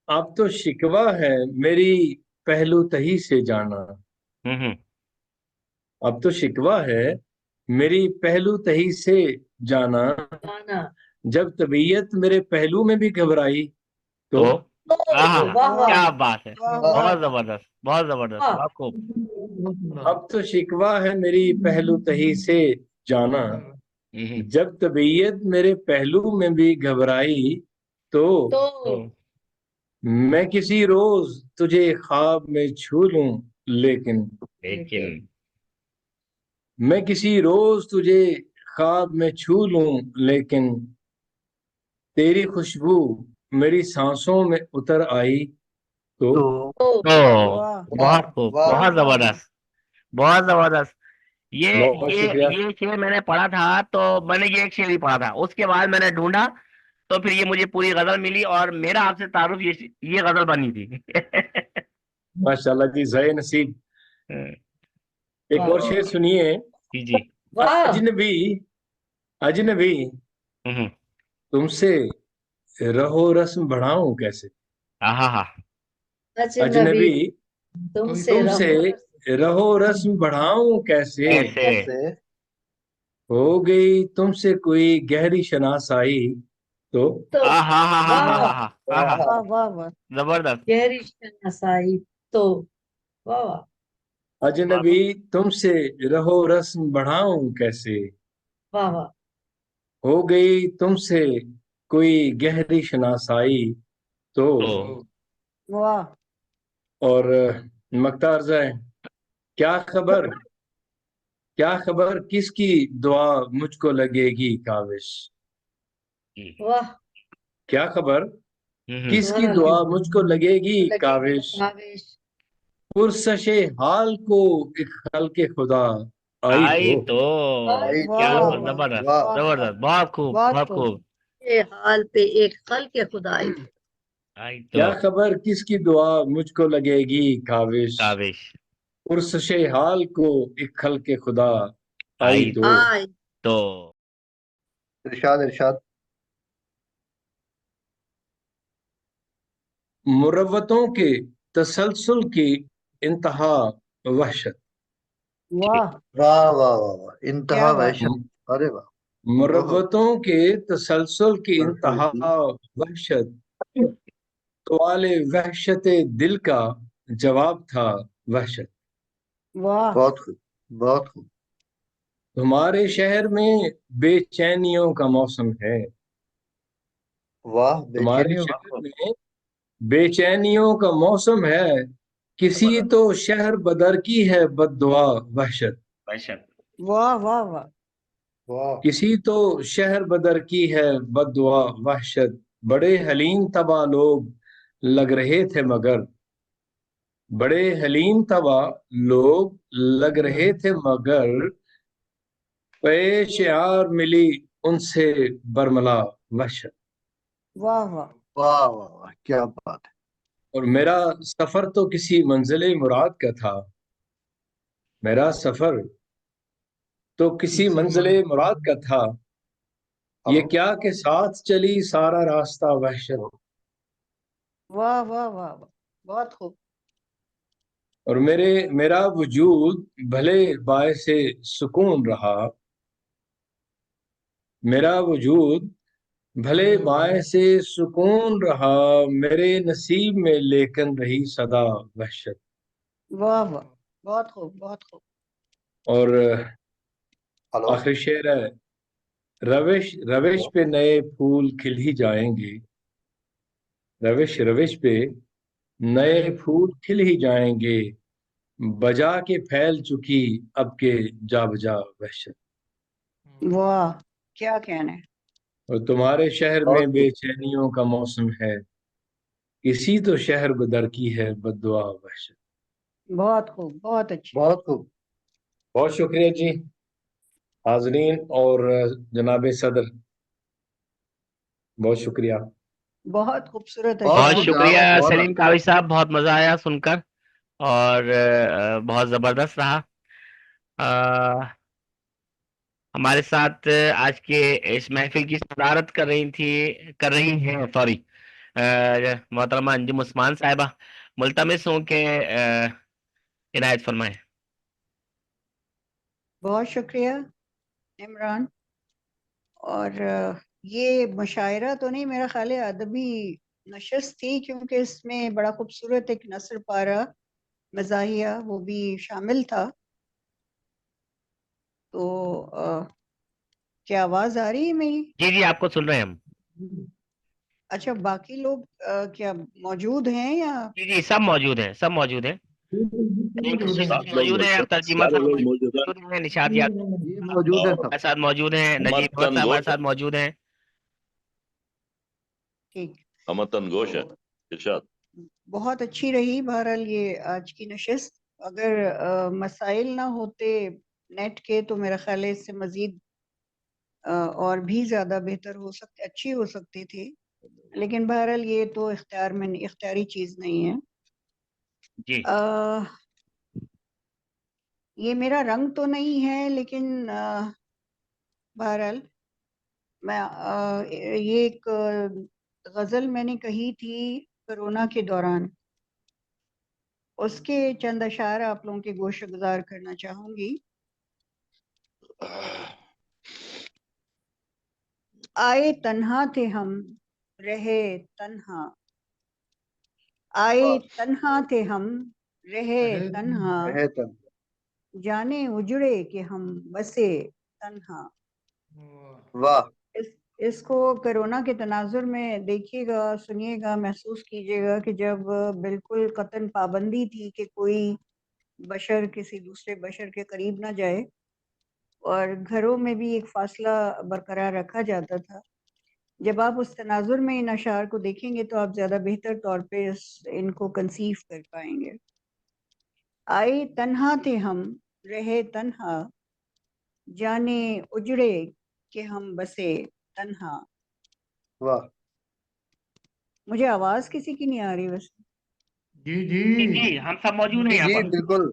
Speaker 6: अब तो शिकवा है मेरी पहलू तही से जाना।
Speaker 5: हम्म।
Speaker 6: अब तो शिकवा है मेरी पहलू तही से जाना,
Speaker 8: गाना
Speaker 6: जब तबीयत मेरे पहलू में भी घबराई तो।
Speaker 5: तो
Speaker 8: तो
Speaker 5: आहा,
Speaker 8: वाह वाह
Speaker 5: क्या बात है,
Speaker 3: वाह
Speaker 9: वाह
Speaker 3: वाह
Speaker 5: बहुत जबरदस्त, बहुत जबरदस्त,
Speaker 8: वाह।
Speaker 5: बहुत खूब।
Speaker 6: अब तो शिकवा है मेरी पहलू तही से जाना,
Speaker 5: हम्म।
Speaker 6: जब तबीयत मेरे पहलू में भी घबराई तो।
Speaker 8: तो
Speaker 6: मैं किसी रोज तुझे ख्वाब में छू लूं, लेकिन
Speaker 5: लेकिन
Speaker 6: मैं किसी रोज तुझे ख्वाब में छू लूं, लेकिन तेरी खुशबू मेरी सांसों में उतर आई तो।
Speaker 9: तो
Speaker 8: तो
Speaker 5: तो
Speaker 3: वाह
Speaker 5: बहुत
Speaker 9: वाह
Speaker 5: खूब,
Speaker 9: वाह
Speaker 5: बहुत
Speaker 3: वाह
Speaker 5: जबरदस्त, बहुत जबरदस्त। ये
Speaker 6: बहुत
Speaker 5: ये
Speaker 6: शुक्रिया।
Speaker 5: ये शेर मैंने पढ़ा था, तो मैंने ये एक शेर ही पढ़ा था, उसके बाद मैंने ढूंढा, तो फिर ये मुझे पूरी गजल मिली, और मेरा आपसे तारुफ ये गजल बनी थी।
Speaker 6: माशाल्लाह जी, ज़ाय नसीब। एक
Speaker 8: वाह
Speaker 6: और शेर सुनिए।
Speaker 5: जी जी।
Speaker 8: वाह।
Speaker 6: अजनबी अजनबी
Speaker 5: हम्म।
Speaker 6: तुमसे रहो रस्म बढ़ाऊं कैसे।
Speaker 5: हाँ हाँ।
Speaker 8: अजनबी
Speaker 6: अजनबी
Speaker 8: तुमसे
Speaker 6: तुमसे
Speaker 8: रहो
Speaker 6: रहो रस्म बढ़ाऊं कैसे,
Speaker 5: कैसे।
Speaker 9: से
Speaker 6: हो गई तुमसे कोई गहरी शनासाई तो।
Speaker 8: तो
Speaker 5: हाँ हाँ हाँ हाँ
Speaker 8: वाह
Speaker 5: हाँ
Speaker 8: वाह।
Speaker 5: हाँ हाँ हाँ,
Speaker 3: वाह वाह वाह,
Speaker 5: जबरदस्त,
Speaker 8: गहरी शनासाई तो वाह वाह
Speaker 6: अजनबी तुमसे रहो रस्म बढ़ाऊं कैसे,
Speaker 8: वाह वाह।
Speaker 6: हो गई तुमसे कोई गहरी शनासाई तो।
Speaker 5: तो
Speaker 3: वाह
Speaker 6: और मख्तार जाए, क्या खबर क्या खबर किसकी दुआ मुझको लगेगी काविश।
Speaker 8: वाह
Speaker 6: क्या खबर
Speaker 8: सुभान
Speaker 6: किसकी
Speaker 8: अल्लाह।
Speaker 6: दुआ मुझको लगेगी
Speaker 8: लगेगी
Speaker 6: काविश,
Speaker 8: काविश।
Speaker 6: पुरसशे हाल को एक खल्के खुदा आई
Speaker 5: आई
Speaker 6: तो।
Speaker 5: तो
Speaker 8: आई
Speaker 5: क्या
Speaker 3: वाह
Speaker 8: तो
Speaker 3: वाह
Speaker 5: जबरदस्त,
Speaker 9: वाह
Speaker 3: वाह वाह,
Speaker 5: जबरदस्त, बहुत खूब,
Speaker 3: बहुत
Speaker 5: बहुत
Speaker 3: खूब।
Speaker 5: खूब।
Speaker 8: ये हाल पे एक खल के खुदा आई तो।
Speaker 5: आई तो
Speaker 6: क्या खबर किसकी दुआ मुझको लगेगी काविश,
Speaker 5: काविश,
Speaker 6: पुरसशे हाल को एक खल्के खुदा आई
Speaker 5: आई
Speaker 6: तो।
Speaker 8: आई
Speaker 5: तो
Speaker 9: इरशाद इरशाद
Speaker 6: मुरव्वतों के तसलसल की इंतहा वहशत।
Speaker 3: वाह
Speaker 9: वाह वाह वाह वाह इंतहा
Speaker 3: क्या बात,
Speaker 9: वहशत। अरे वाह ओहो
Speaker 6: मुरव्वतों के तसलसल की
Speaker 9: बिल्कुल
Speaker 6: इंतहा वहशत, सवाले वहशत दिल का जवाब था वहशत।
Speaker 3: वाह
Speaker 9: बहुत खूब बहुत खूब।
Speaker 6: तुम्हारे शहर में बेचैनियों का मौसम है,
Speaker 9: वाह
Speaker 6: तुम्हारे
Speaker 9: बेचैनियों
Speaker 6: शहर में बेचैनियों का मौसम है, किसी
Speaker 5: जबरदस्त,
Speaker 6: तो शहर बदर की है बद्दुआ वहशत।
Speaker 5: बेशक,
Speaker 3: वाह वाह वाह,
Speaker 9: वाह
Speaker 6: किसी तो शहर बदर की है बद्दुआ वहशत, बड़े हलीम तबा लोग लग रहे थे मगर, बड़े हलीम तबा लोग लग रहे थे मगर, पेश यार मिली उनसे बरमला वहशत।
Speaker 3: वाह वाह,
Speaker 9: वाह वाह वाह क्या बात है।
Speaker 6: और मेरा सफर तो किसी मंजिल मुराद का था, मेरा सफर तो किसी मंजिल मुराद का था, ये क्या के साथ चली सारा रास्ता वहशत,
Speaker 3: वाह वाह वाह वाह, बहुत खूब।
Speaker 6: और मेरा वजूद भले बायसे सुकून रहा, मेरा वजूद भले बायसे सुकून रहा, मेरे नसीब में लेकिन रही सदा वहशत।
Speaker 3: वाह वाह, बहुत खूब बहुत खूब।
Speaker 6: और
Speaker 9: हेलो।
Speaker 6: आखिरी शेर है, रविश रविश पे नए फूल खिल ही जाएंगे, रविश रविश पे नए फूल खिल ही जाएंगे, बजा के फैल चुकी अब के जा बजा वहशत।
Speaker 3: वाह, क्या कहने।
Speaker 6: और तुम्हारे शहर
Speaker 9: बहुत
Speaker 6: में
Speaker 9: खूब।
Speaker 6: बेचैनियों का मौसम है, इसी तो शहर गुदर की है बद्दुआ वहशत।
Speaker 3: बहुत खूब, बहुत अच्छी।
Speaker 9: बहुत खूब।
Speaker 6: बहुत शुक्रिया जी हाजरीन और जनाब सदर, बहुत शुक्रिया।
Speaker 3: बहुत खूबसूरत
Speaker 9: बहुत
Speaker 5: बहुत
Speaker 3: अशआर।
Speaker 9: खूब जनाब,
Speaker 5: शुक्रिया
Speaker 9: बहुत
Speaker 5: सलीम कावी साहब, बहुत मजा आया सुनकर और बहुत जबरदस्त रहा। अ, हमारे साथ आज के इस महफिल की सदारत कर रही हैं, सॉरी, मोहतरमा अंजुम उस्मान साहिबा। मुल्तमिस हूँ कि इनायत फरमाएं।
Speaker 3: बहुत शुक्रिया इमरान। और ये मुशायरा तो नहीं, मेरा ख्याल है अदबी नशस्त थी, क्योंकि इसमें बड़ा खूबसूरत एक नसर पारा मज़ाहिया वो भी शामिल था। तो क्या आवाज आ रही है मेरी?
Speaker 5: जी जी, आपको सुन रहे हैं हम।
Speaker 3: अच्छा, बाकी लोग क्या मौजूद हैं या?
Speaker 5: जी जी, सब मौजूद हैं, सब मौजूद हैं।
Speaker 4: सब लोग
Speaker 5: मौजूद है,
Speaker 4: मौजूद,
Speaker 5: तर्जीमा
Speaker 4: सारे
Speaker 5: साहब
Speaker 4: लोग मौजूद हैं।
Speaker 5: मौजूद हैं, निशात याद
Speaker 9: जी मौजूद है
Speaker 4: और
Speaker 9: सब।
Speaker 5: हमारे साथ मौजूद हैं,
Speaker 4: हमत
Speaker 5: नजीब अहमद साहब हमारे
Speaker 4: तनगोश है,
Speaker 5: साथ मौजूद हैं।
Speaker 3: ठीक।
Speaker 4: हमत तनगोश है। इरशाद।
Speaker 3: बहुत अच्छी रही बहरहाल ये आज की नशिस्त। अगर मसाइल ना होते नेट के तो मेरा ख्याल है इससे मजीद और भी ज़्यादा बेहतर हो सकते, अच्छी हो सकती थी। लेकिन बहरहाल ये तो इख्तियार में, इख्तियारी चीज़ नहीं है।
Speaker 5: जी
Speaker 3: ये मेरा रंग तो नहीं है, लेकिन बहरहाल मैं ये एक गज़ल मैंने कही थी कोरोना के दौरान, उसके चंद अशार आप लोगों के गोश गुजार करना चाहूंगी। आए तन्हा थे हम, रहे तन्हा, आए तन्हा थे हम, रहे तन्हा,
Speaker 9: है तन।
Speaker 3: जाने उजड़े कि हम बसे तन्हा।
Speaker 9: वाह।
Speaker 3: इसको कोरोना के तनाजुर में देखिएगा, सुनिएगा, महसूस कीजिएगा कि जब बिल्कुल कतन पाबंदी थी कि कोई बशर किसी दूसरे बशर के करीब ना जाए और घरों में भी एक फासला बरकरार रखा जाता था। जब आप उस तनाजुर में इन अशार को देखेंगे तो आप ज़्यादा बेहतर तौर पे इनको कंसीव कर पाएंगे। आए तन्हा थे हम, रहे तन्हा, जाने उजड़े कि हम बसे तन्हा।
Speaker 9: वाह।
Speaker 3: मुझे आवाज किसी की नहीं आ रही वैसे।
Speaker 7: जी
Speaker 5: जी
Speaker 7: जी।
Speaker 5: जी, हम सब मौजूद हैं
Speaker 9: जी
Speaker 5: यहाँ
Speaker 9: जी
Speaker 5: पर।
Speaker 9: बिल्कुल।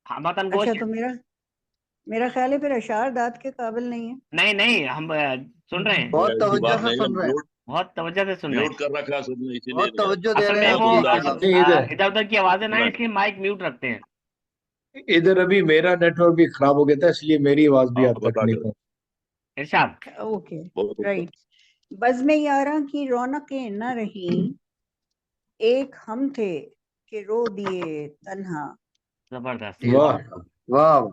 Speaker 5: हम वतन गोश
Speaker 3: अच्छा,
Speaker 5: हैं।
Speaker 3: तो मेरा ख्याल है फिर अशार दाद के काबिल नहीं है।
Speaker 5: नहीं नहीं, हम सुन रहे हैं,
Speaker 9: बहुत
Speaker 4: ऐसी
Speaker 9: तवज्जो
Speaker 4: बात
Speaker 9: से
Speaker 4: नहीं है,
Speaker 9: सुन रहे हैं।
Speaker 5: बहुत तवज्जो से सुन रहे
Speaker 4: म्यूट
Speaker 5: हैं।
Speaker 4: कर रखा है सबने, इसीलिए
Speaker 9: बहुत
Speaker 4: नहीं आ
Speaker 9: तवज्जो
Speaker 4: रही।
Speaker 9: दे
Speaker 5: असल
Speaker 9: रहे
Speaker 5: में
Speaker 9: हैं
Speaker 5: वो
Speaker 9: आपकी
Speaker 4: जिंदा
Speaker 9: कलाम।
Speaker 6: नहीं,
Speaker 5: इधर उधर की आवाजें ना,
Speaker 4: सुना है।
Speaker 5: इसलिए माइक म्यूट रखते हैं।
Speaker 6: इधर अभी मेरा नेटवर्क भी खराब हो गया था, इसलिए मेरी आवाज भी
Speaker 4: हाँ
Speaker 6: आप तक
Speaker 4: बता
Speaker 6: नहीं
Speaker 4: कर।
Speaker 6: पहुंची।
Speaker 5: इरशाद।
Speaker 3: ओके,
Speaker 4: बहुत अच्छा।
Speaker 3: राइट। बज़्म यारा की रौनकें न रही, एक हम थे कि रो दिए तन्हा।
Speaker 5: जबरदस्त।
Speaker 6: वाह।
Speaker 9: वाह वाह।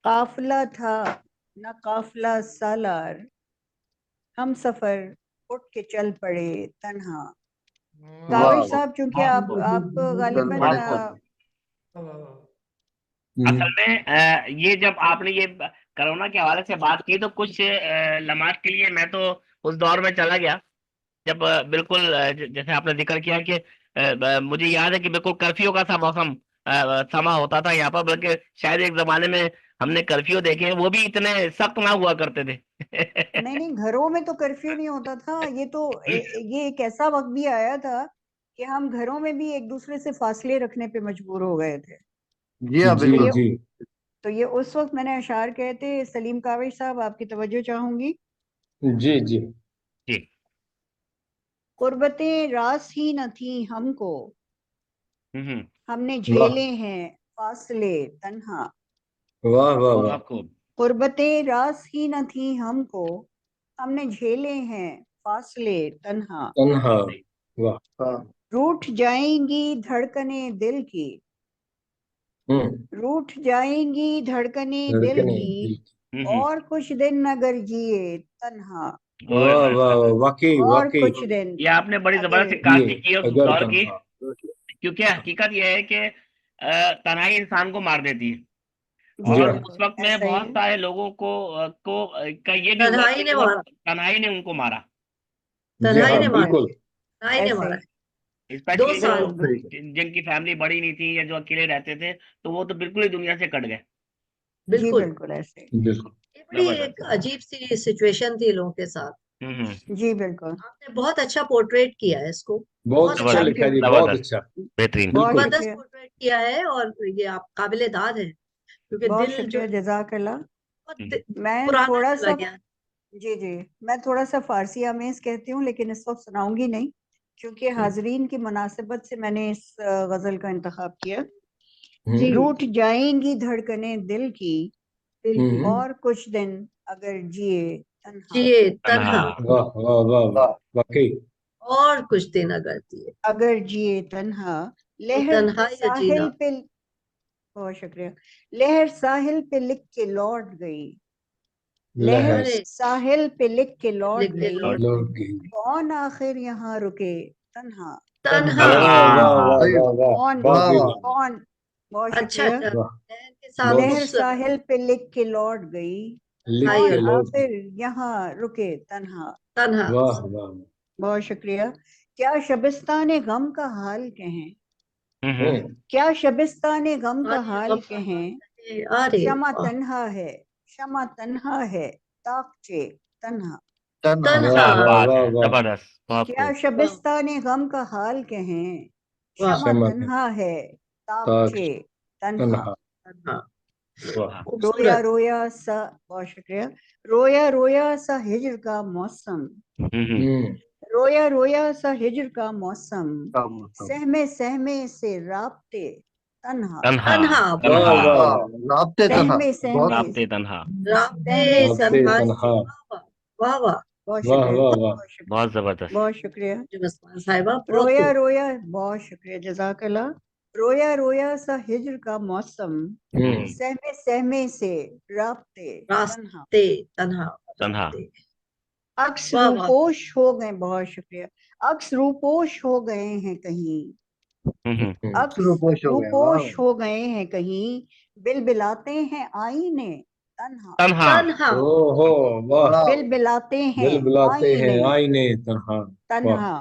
Speaker 3: काफिला था न काफिला सालार, हम सफर उठ के चल पड़े तन्हा।
Speaker 9: वाह
Speaker 3: काविश
Speaker 9: वाह।
Speaker 3: साहब, चूंकि
Speaker 5: बहुत
Speaker 3: आप
Speaker 9: चल
Speaker 3: गालिबन
Speaker 9: पड़े।
Speaker 5: बहुत खूब।
Speaker 6: हम्म,
Speaker 5: असल में ये जब आपने ये कोरोना के हवाले से बात की तो कुछ लम्हात के लिए मैं तो उस दौर में चला गया जब बिल्कुल जैसे आपने जिक्र किया कि मुझे याद है कि बिल्कुल कर्फ्यू का सा मौसम समा होता था यहाँ पर, बल्कि शायद एक जमाने में हमने कर्फ्यू देखे हैं, वो भी इतने सख्त ना हुआ करते थे।
Speaker 3: नहीं नहीं, घरों में तो कर्फ्यू नहीं होता था। ये तो ये एक ऐसा वक्त भी आया था कि हम घरों में भी एक दूसरे से फासले रखने पे मजबूर हो गए थे।
Speaker 9: जी हाँ
Speaker 6: जी
Speaker 3: तो ये
Speaker 9: बिल्कुल।
Speaker 6: जी।
Speaker 3: तो ये उस वक्त मैंने अशार कहे थे। सलीम काविश साहब, आपकी तवज्जो चाहूंगी।
Speaker 6: जी जी।
Speaker 5: जी।
Speaker 3: कुर्बतें रास ही न थी हमको, हमने
Speaker 6: वाह
Speaker 3: झेले हैं फासले तन्हा।
Speaker 6: वाह वाह वाह।
Speaker 5: बहुत खूब।
Speaker 3: कुर्बतें रास ही न थी हमको, हमने झेले हैं फासले तन्हा।
Speaker 6: तन्हा। वाह।
Speaker 9: हाँ
Speaker 3: रूठ जाएंगी धड़कने दिल की, रूठ जाएंगी धड़कने दिल
Speaker 6: धड़कने
Speaker 3: की,
Speaker 6: दिल।
Speaker 3: और कुछ दिन अगर जिए तन्हा।
Speaker 6: वाह वाह वाह, वाकई
Speaker 3: और
Speaker 6: वाकई।
Speaker 3: कुछ दिन
Speaker 5: ये आपने बड़ी
Speaker 3: अगर
Speaker 5: जबरदस्त कास्टिंग की है उस
Speaker 6: अगर
Speaker 5: दौर की,
Speaker 6: तन्हा।
Speaker 5: क्योंकि हकीकत यह है कि तन्हाई इंसान को मार देती है।
Speaker 3: जी
Speaker 5: और
Speaker 3: बिल्कुल
Speaker 5: उस वक्त में
Speaker 3: ऐसा ही
Speaker 5: बहुत
Speaker 3: है।
Speaker 5: सारे लोगों को का ये भी हुआ
Speaker 8: तन्हाई
Speaker 5: कि
Speaker 8: ने
Speaker 5: वो
Speaker 8: मारा,
Speaker 5: तन्हाई ने उनको मारा।
Speaker 6: जी
Speaker 8: तन्हाई
Speaker 6: हाँ
Speaker 8: ने मारा,
Speaker 6: बिल्कुल।
Speaker 8: तन्हाई ने
Speaker 3: ऐसे
Speaker 8: मारा
Speaker 3: ही
Speaker 8: 2
Speaker 5: स्पेशली जो
Speaker 8: साल।
Speaker 5: जिनकी फैमिली बड़ी नहीं थी या जो अकेले रहते थे, तो वो तो बिल्कुल ही दुनिया से कट गए।
Speaker 3: जी
Speaker 8: बिल्कुल,
Speaker 3: बिल्कुल ऐसे ही।
Speaker 6: बिल्कुल।
Speaker 8: ये बड़ी
Speaker 5: जबरदस्त।
Speaker 8: एक अजीब सी सिचुएशन थी लोगों के साथ।
Speaker 3: जी बिल्कुल
Speaker 8: आपने बहुत अच्छा पोर्ट्रेट किया है इसको,
Speaker 6: बहुत
Speaker 8: बहुत
Speaker 6: अच्छा
Speaker 8: अच्छा,
Speaker 6: लिखा जी,
Speaker 3: Thank you.
Speaker 6: बहुत
Speaker 5: जबरदस्त,
Speaker 6: अच्छा।
Speaker 5: बेहतरीन।
Speaker 3: बहुत
Speaker 6: बिल्कुल।
Speaker 8: जबरदस्त
Speaker 3: शुक्रिया,
Speaker 8: पोर्ट्रेट किया है, और ये आप काबिले दाद है, क्योंकि
Speaker 3: बहुत
Speaker 8: दिल जो
Speaker 3: शुक्रिया, जज़ाकल्लाह।
Speaker 8: बहुत
Speaker 3: मैं
Speaker 8: पुराना
Speaker 3: थोड़ा
Speaker 8: चला
Speaker 3: सा
Speaker 8: गया।
Speaker 3: जी जी मैं थोड़ा सा फारसी आमेज कहती हूँ, लेकिन इस वक्त सुनाऊंगी नहीं, क्योंकि हाजरीन की मुनासिबत से मैंने इस गजल का इंतखाब किया।
Speaker 8: जी,
Speaker 3: रूठ जाएंगी धड़कने दिल की,
Speaker 8: दिल की,
Speaker 3: और कुछ दिन अगर जिए तन्हा।
Speaker 8: जिए
Speaker 5: तन्हा।
Speaker 8: तन्हा,
Speaker 6: वाह वाह वाह वाह, वाकई।
Speaker 8: और कुछ दिन अगर जिए,
Speaker 3: अगर जिए तन्हा।
Speaker 8: वो
Speaker 3: लहर
Speaker 8: तन्हाई या
Speaker 3: साहिल
Speaker 8: जीना।
Speaker 3: पे, बहुत शुक्रिया, लहर साहिल पे लिख के लौट गई, लहर
Speaker 8: अरे
Speaker 3: साहिल पे लिख के लौट
Speaker 8: लिख के
Speaker 3: गई,
Speaker 8: लौट
Speaker 6: लौट गई।
Speaker 3: कौन आखिर यहाँ रुके तन्हा।
Speaker 8: तन्हा।
Speaker 6: वाह वाह
Speaker 5: तन्हा।
Speaker 6: वाह वाह वाह,
Speaker 3: कौन
Speaker 6: वाह भी
Speaker 9: वाह
Speaker 6: वाह।
Speaker 3: कौन बहुत
Speaker 8: अच्छा
Speaker 3: शुक्रिया।
Speaker 8: अच्छा,
Speaker 6: वाह,
Speaker 8: लहर के साथ
Speaker 6: बहुत
Speaker 3: लहर
Speaker 8: उस
Speaker 3: साहिल पे लिख के लौट गई,
Speaker 6: लिख
Speaker 8: तन्हाई
Speaker 6: के
Speaker 3: कौन
Speaker 8: और
Speaker 6: लौट गई।
Speaker 3: आखिर यहाँ रुके तन्हा।
Speaker 8: तन्हा।
Speaker 6: वाह वाह।
Speaker 3: बहुत शुक्रिया। क्या शबिस्तान गम का हाल कहें, क्या शबिस्तान गम का
Speaker 8: अरे
Speaker 3: हाल
Speaker 8: गम का
Speaker 3: कहें,
Speaker 8: अरे
Speaker 3: शमा
Speaker 8: वाह,
Speaker 3: तन्हा है, शमा तन्हा है, ताकचे तन्हा।
Speaker 9: तन्हा।
Speaker 8: तन्हा।
Speaker 5: क्या
Speaker 6: वाह
Speaker 5: बात
Speaker 6: वाह
Speaker 5: है,
Speaker 6: वाह।
Speaker 5: जबरदस्त, बहुत
Speaker 3: क्या
Speaker 5: खूब।
Speaker 3: शबिस्तान गम का हाल कहें,
Speaker 8: वाह,
Speaker 3: शमा
Speaker 6: क्षमा
Speaker 3: तन्हा है,
Speaker 6: ताक
Speaker 3: ताकचे तन्हा।
Speaker 6: तन्हा।
Speaker 8: तन्हा,
Speaker 6: वाह।
Speaker 3: रोया
Speaker 8: खूबसूरत।
Speaker 3: रोया सा, बहुत शुक्रिया, रोया रोया सा हिज्र का मौसम, रोया रोया सा हिज्र का मौसम, सहमे सहमे से राब्ते तन्हा।
Speaker 5: तन्हा।
Speaker 8: तन्हा,
Speaker 6: वाह
Speaker 5: तन्हा।
Speaker 6: वाह
Speaker 9: वाह,
Speaker 6: वाह।
Speaker 9: राब्ते तन्हा,
Speaker 3: सहमे
Speaker 9: बहुत
Speaker 3: सहमे
Speaker 5: राब्ते तन्हा।
Speaker 8: राब्ते
Speaker 3: सहमे
Speaker 6: राब्ते
Speaker 8: तन्हाई।
Speaker 6: तन्हा।
Speaker 8: वाह वाह,
Speaker 3: बहुत
Speaker 6: वाह
Speaker 3: शुक्रिया,
Speaker 6: वाह वाह।
Speaker 3: बहुत शुक्रिया,
Speaker 5: बहुत जबरदस्त।
Speaker 3: बहुत शुक्रिया।
Speaker 8: जी उस्मान साहिबा, बहुत
Speaker 3: रोया
Speaker 8: खूब।
Speaker 3: रोया, बहुत शुक्रिया, जज़ाकल्लाह। रोया रोया सा हिज्र का मौसम, सहमे सहमे से राब्ते तन्हा।
Speaker 8: रास्ते तन्हा,
Speaker 5: तन्हा।
Speaker 8: रास्ते।
Speaker 3: अक्स
Speaker 8: वाह वाह,
Speaker 3: रूपोश हो गए, बहुत शुक्रिया, अक्स रूपोश हो गए हैं कहीं, अक्स
Speaker 9: रूपोश हो गए। वाह
Speaker 3: रूपोश हो गए हैं कहीं, बिलबिलाते हैं आईने तन्हा।
Speaker 5: तन्हा।
Speaker 8: तन्हा।
Speaker 6: ओहो वाह।
Speaker 9: वाह,
Speaker 3: बिलबिलाते हैं
Speaker 6: दिल बुलाते हैं
Speaker 3: आईने
Speaker 6: आईने तन्हा। वाह।
Speaker 3: तन्हा।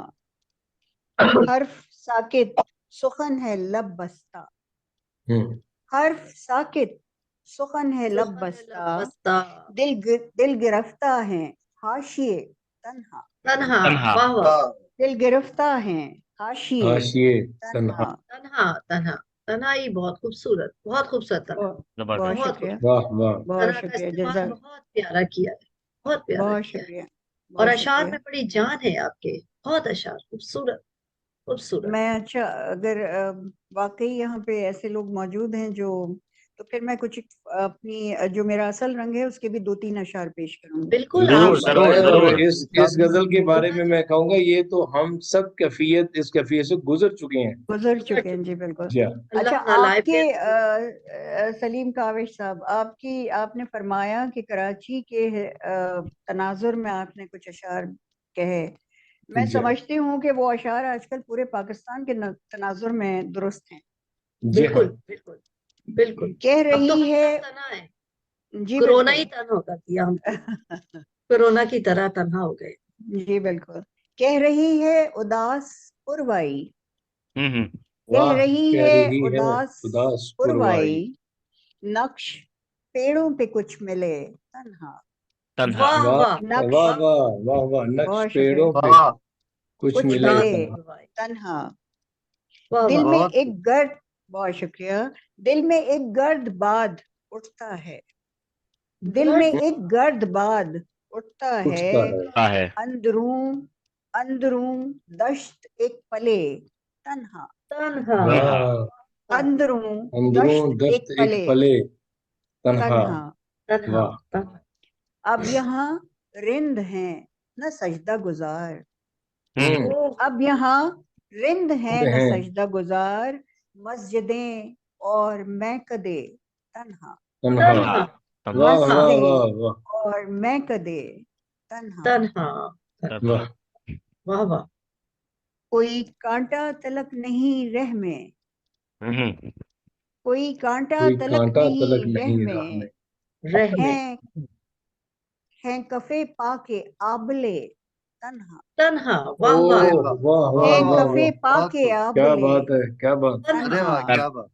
Speaker 3: हर्फ साकित सुखन है लब बस्ता, हर्फ साकित सुखन है लब बस्ता,
Speaker 8: बस्ता।
Speaker 3: दिल गिरफ्ता है हाशिए तन्हा।
Speaker 8: तन्हा।
Speaker 5: तन्हा।
Speaker 8: वाह वाह,
Speaker 9: वाह,
Speaker 3: दिल गिरफ्ता है हाशिए
Speaker 6: हाशिए तन्हा।
Speaker 3: तन्हा।
Speaker 8: तन्हा तन्हा। तन्हाई बहुत खूबसूरत, बहुत खूबसूरत तन्हा।
Speaker 3: बहुत
Speaker 5: जबरदस्त।
Speaker 8: बहुत
Speaker 3: शुक्रिया,
Speaker 8: खूबसूरत।
Speaker 6: वाह वाह।
Speaker 3: बहुत
Speaker 8: तन्हा का
Speaker 3: शुक्रिया,
Speaker 8: इस्तेमाल
Speaker 3: जज़ाक,
Speaker 8: बहुत प्यारा किया है, बहुत प्यारा
Speaker 3: बहुत
Speaker 8: किया है।
Speaker 3: शुक्रिया,
Speaker 8: और
Speaker 3: बहुत
Speaker 8: अशार
Speaker 3: शुक्रिया।
Speaker 8: में बड़ी जान है आपके, बहुत अशार खूबसूरत, खूबसूरत।
Speaker 3: मैं अच्छा, अगर वाकई यहाँ पे ऐसे लोग मौजूद हैं जो, तो फिर मैं कुछ अपनी जो मेरा असल रंग है उसके भी 2-3 अशार पेश करूंगी।
Speaker 8: बिल्कुल
Speaker 5: जरूर
Speaker 8: आप
Speaker 5: जरूर
Speaker 6: और
Speaker 5: जरूर।
Speaker 6: इस गजल के बारे में मैं कहूंगा, ये तो हम सब कैफियत, इस कैफियत से गुजर चुके हैं।
Speaker 3: गुजर चुके हैं जी, बिल्कुल।
Speaker 6: जी हाँ।
Speaker 3: अच्छा,
Speaker 8: अल्लाह ना लाए
Speaker 3: आपके
Speaker 8: फिर।
Speaker 3: सलीम काविश साहब, आपने फरमाया कि कराची के तनाजुर में आपने कुछ अशार कहे। मैं
Speaker 6: जी हाँ।
Speaker 3: समझती हूँ कि वो अशार आजकल पूरे पाकिस्तान के तनाजुर में दुरुस्त हैं।
Speaker 6: जी हाँ।
Speaker 8: बिल्कुल बिल्कुल बिल्कुल।
Speaker 3: कह
Speaker 8: अब तो
Speaker 3: रही
Speaker 8: हम
Speaker 3: है,
Speaker 8: सब तना है,
Speaker 3: जी
Speaker 8: कोरोना ही
Speaker 3: बिल्कुल,
Speaker 8: तन्हा कर दिया हमको, कोरोना की तरह तन्हा हो गए।
Speaker 3: जी बिल्कुल। कह रही है उदास पुरवाई, कह
Speaker 6: वाह।
Speaker 3: रही
Speaker 6: कह
Speaker 3: है
Speaker 6: रही है
Speaker 3: उदास
Speaker 6: उदास पुरवाई,
Speaker 3: पुरवाई, नक्श पेड़ों पे कुछ मिले तन्हा।
Speaker 5: तन्हा।
Speaker 8: वाह
Speaker 6: वाह
Speaker 8: वाह
Speaker 3: नक्श,
Speaker 6: वाह वाह वाह वाह। नक्श
Speaker 3: बहुत शुक्रिया,
Speaker 6: पेड़ों पे
Speaker 9: वाह,
Speaker 6: कुछ
Speaker 3: कुछ
Speaker 6: मिले
Speaker 8: उदास
Speaker 3: मिले
Speaker 6: तन्हा।
Speaker 8: भाई।
Speaker 3: तन्हा।
Speaker 8: वाह
Speaker 3: दिल
Speaker 8: वाह।
Speaker 3: में
Speaker 9: बहुत
Speaker 3: एक गर्द, बहुत शुक्रिया, दिल में एक गर्द बाद उठता है, दिल में
Speaker 8: गर्द
Speaker 3: एक गर्द बाद उठता
Speaker 6: उठता
Speaker 3: है
Speaker 6: है
Speaker 3: अंदरूं अंदरूं दश्त एक पले तन्हा।
Speaker 8: तन्हा
Speaker 6: वाह
Speaker 3: अंदरूं
Speaker 6: अंदरूं
Speaker 3: दश्त एक
Speaker 6: दस्त एक
Speaker 3: पले
Speaker 6: पले तन्हा
Speaker 3: तन्हा।
Speaker 8: तन्हा
Speaker 6: वाह
Speaker 8: तन्हा।
Speaker 3: अब यहाँ रिंद हैं न सजदा गुजार।
Speaker 8: ओह,
Speaker 3: अब यहाँ रिंद हैं न
Speaker 6: हैं
Speaker 3: सजदा गुजार। मस्जिदें और मैकदे तन्हा।
Speaker 6: तन्हा
Speaker 8: तन्हा
Speaker 6: वाह
Speaker 8: तन्हा
Speaker 6: वाह
Speaker 3: मस्जिदें
Speaker 6: वाह वाह
Speaker 3: और मैकदे तन्हा।
Speaker 8: तन्हा।
Speaker 6: वाह
Speaker 8: वाह वाह।
Speaker 3: कोई कांटा तलक नहीं रह में। कोई कांटा
Speaker 6: कोई
Speaker 3: तलक
Speaker 6: कांटा तलक
Speaker 3: नहीं रह
Speaker 6: नहीं राह
Speaker 3: में।
Speaker 6: में
Speaker 8: रह में
Speaker 3: हैं कफे पाके आबले तन्हा।
Speaker 8: तन्हा।
Speaker 6: ओ
Speaker 8: वाह वाह।
Speaker 9: अरे वाह
Speaker 6: वाह वाह
Speaker 3: हैं
Speaker 6: वाह
Speaker 3: कफे
Speaker 6: वाह
Speaker 3: पाके
Speaker 9: खूब।
Speaker 6: क्या
Speaker 3: आबले
Speaker 6: बात है क्या बात
Speaker 9: अरे
Speaker 3: तन्हा।
Speaker 9: वाह क्या बात।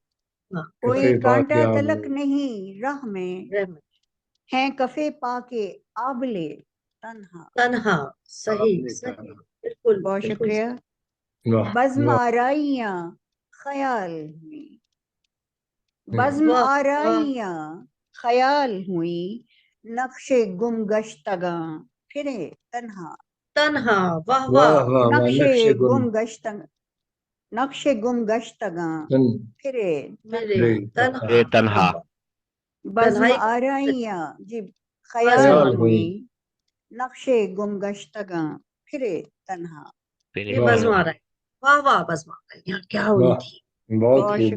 Speaker 8: हाँ,
Speaker 3: कोई
Speaker 6: कफे पाके
Speaker 3: कांटा
Speaker 6: आप
Speaker 3: तलक नहीं राह में।
Speaker 8: रह में
Speaker 3: हैं कफे पाके आबले तन्हा।
Speaker 8: तन्हा। सही
Speaker 9: आपने
Speaker 8: सही।
Speaker 9: कहा।
Speaker 8: बिल्कुल
Speaker 3: बहुत
Speaker 8: बिल्कुल
Speaker 3: शुक्रिया।
Speaker 6: वाह
Speaker 3: बज़्म
Speaker 6: वाह
Speaker 3: आराइयां ख्याल हुई। बज़्म
Speaker 8: वाह वाह।
Speaker 3: आराइयां ख्याल हुई। नक्शे गुम गश्तगां फिरे तन्हा।
Speaker 8: तन्हा। वाह
Speaker 6: वाह
Speaker 8: वाह।
Speaker 6: वाह वाह
Speaker 3: नक्शे
Speaker 6: नक्शे गुम
Speaker 3: गुम गश्तगां नक्शे गुम गश्तगां
Speaker 6: तन
Speaker 3: फिरे
Speaker 8: मेरे
Speaker 6: रे
Speaker 8: तन्हा।
Speaker 5: रे
Speaker 8: वाह
Speaker 5: तन्हा
Speaker 8: वाह।
Speaker 3: बज़्म
Speaker 8: तन्हाई का
Speaker 3: आराइयां जी ख्याल
Speaker 6: ख्याल
Speaker 3: हुई।
Speaker 6: हुई
Speaker 3: नक्शे गुम गश्तगां फिरे तन्हा।
Speaker 8: ये
Speaker 6: वाह
Speaker 8: बज़्म आ
Speaker 6: वाह
Speaker 8: रहा है। वाह वाह बज़्म आ रहा है। यार क्या हुई
Speaker 6: वाह
Speaker 8: थी।
Speaker 6: बहुत
Speaker 3: बहुत
Speaker 6: खूब
Speaker 3: शुक्रिया।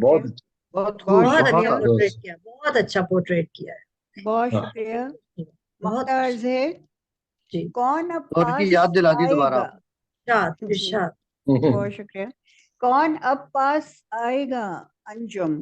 Speaker 6: बहुत खूब
Speaker 3: बहुत
Speaker 8: बहुत अच्छा
Speaker 3: शुक्रिया।
Speaker 8: पोर्ट्रेट किया। बहुत अच्छा पोर्ट्रेट किया है।
Speaker 3: बहुत
Speaker 6: हाँ
Speaker 3: शुक्रिया।
Speaker 8: बहुत
Speaker 3: मुख्तार है
Speaker 8: जी।
Speaker 3: कौन अब
Speaker 9: तो उनकी
Speaker 3: पास
Speaker 9: याद दिला दी दोबारा
Speaker 3: आएगा।
Speaker 9: आपने।
Speaker 8: इरशाद
Speaker 3: जी
Speaker 8: इरशाद।
Speaker 3: बहुत शुक्रिया। कौन अब पास आएगा अंजुम।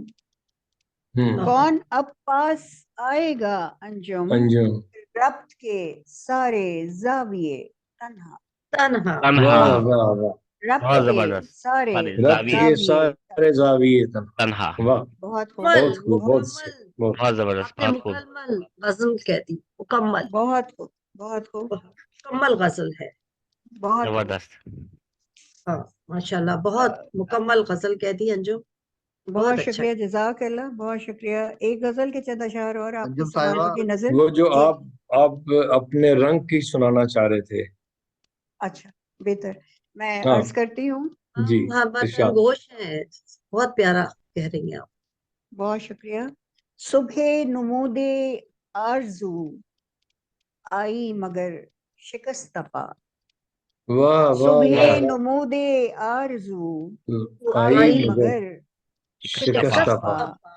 Speaker 3: कौन अब पास आएगा अंजुम।
Speaker 6: अंजुम
Speaker 3: रब्त के सारे जाविये तन्हा।
Speaker 8: तन्हा।
Speaker 5: तन्हा
Speaker 6: वाह
Speaker 8: वाह
Speaker 6: वाह वाह
Speaker 3: रब्त
Speaker 5: बहुत
Speaker 3: के
Speaker 5: जबरदस्त
Speaker 3: सारे
Speaker 5: सारे
Speaker 6: रब्त के
Speaker 5: जाविये
Speaker 3: जाविये
Speaker 6: सारे जाविये
Speaker 5: तन्हा
Speaker 6: वाह
Speaker 3: बहुत खूब।
Speaker 8: मुकम्मल
Speaker 6: बहुत खूब बहुत
Speaker 8: मुकम्मल।
Speaker 6: बहुत
Speaker 5: बहुत जबरदस्त
Speaker 8: आपने
Speaker 5: बहुत खूब
Speaker 8: मुकम्मल गजल कह दी। मुकम्मल
Speaker 3: बहुत खूब। बहुत खूब।
Speaker 8: मुकम्मल गजल है।
Speaker 3: बहुत खूब।
Speaker 5: जबरदस्त
Speaker 8: हाँ माशाल्लाह। बहुत मुकम्मल गजल कह दी अंजुम।
Speaker 3: बहुत
Speaker 8: बहुत अच्छा।
Speaker 3: शुक्रिया जज़ाकल्लाह। बहुत शुक्रिया। एक गजल के चंद अशार और आपकी
Speaker 9: अंजुम साहिबा
Speaker 3: समाअत की नजर।
Speaker 6: वो जो
Speaker 3: जी
Speaker 6: आप अपने रंग की सुनाना चाह रहे थे
Speaker 3: अच्छा बेहतर। मैं
Speaker 6: हाँ
Speaker 3: अर्ज करती हूँ।
Speaker 6: जी
Speaker 8: मोहब्बत
Speaker 6: इरशाद
Speaker 8: गोश है। बहुत प्यारा कह रही हैं आप।
Speaker 3: बहुत शुक्रिया। सुबह नुमूदे आरजू आई मगर शिकस्त पा।
Speaker 6: वाह वाह
Speaker 3: सुबह
Speaker 6: वाह
Speaker 3: नुमूदे आरजू
Speaker 6: आई
Speaker 3: आई
Speaker 6: मगर
Speaker 3: मगर शिकस्त
Speaker 6: शिकस्त
Speaker 3: पा।
Speaker 6: पा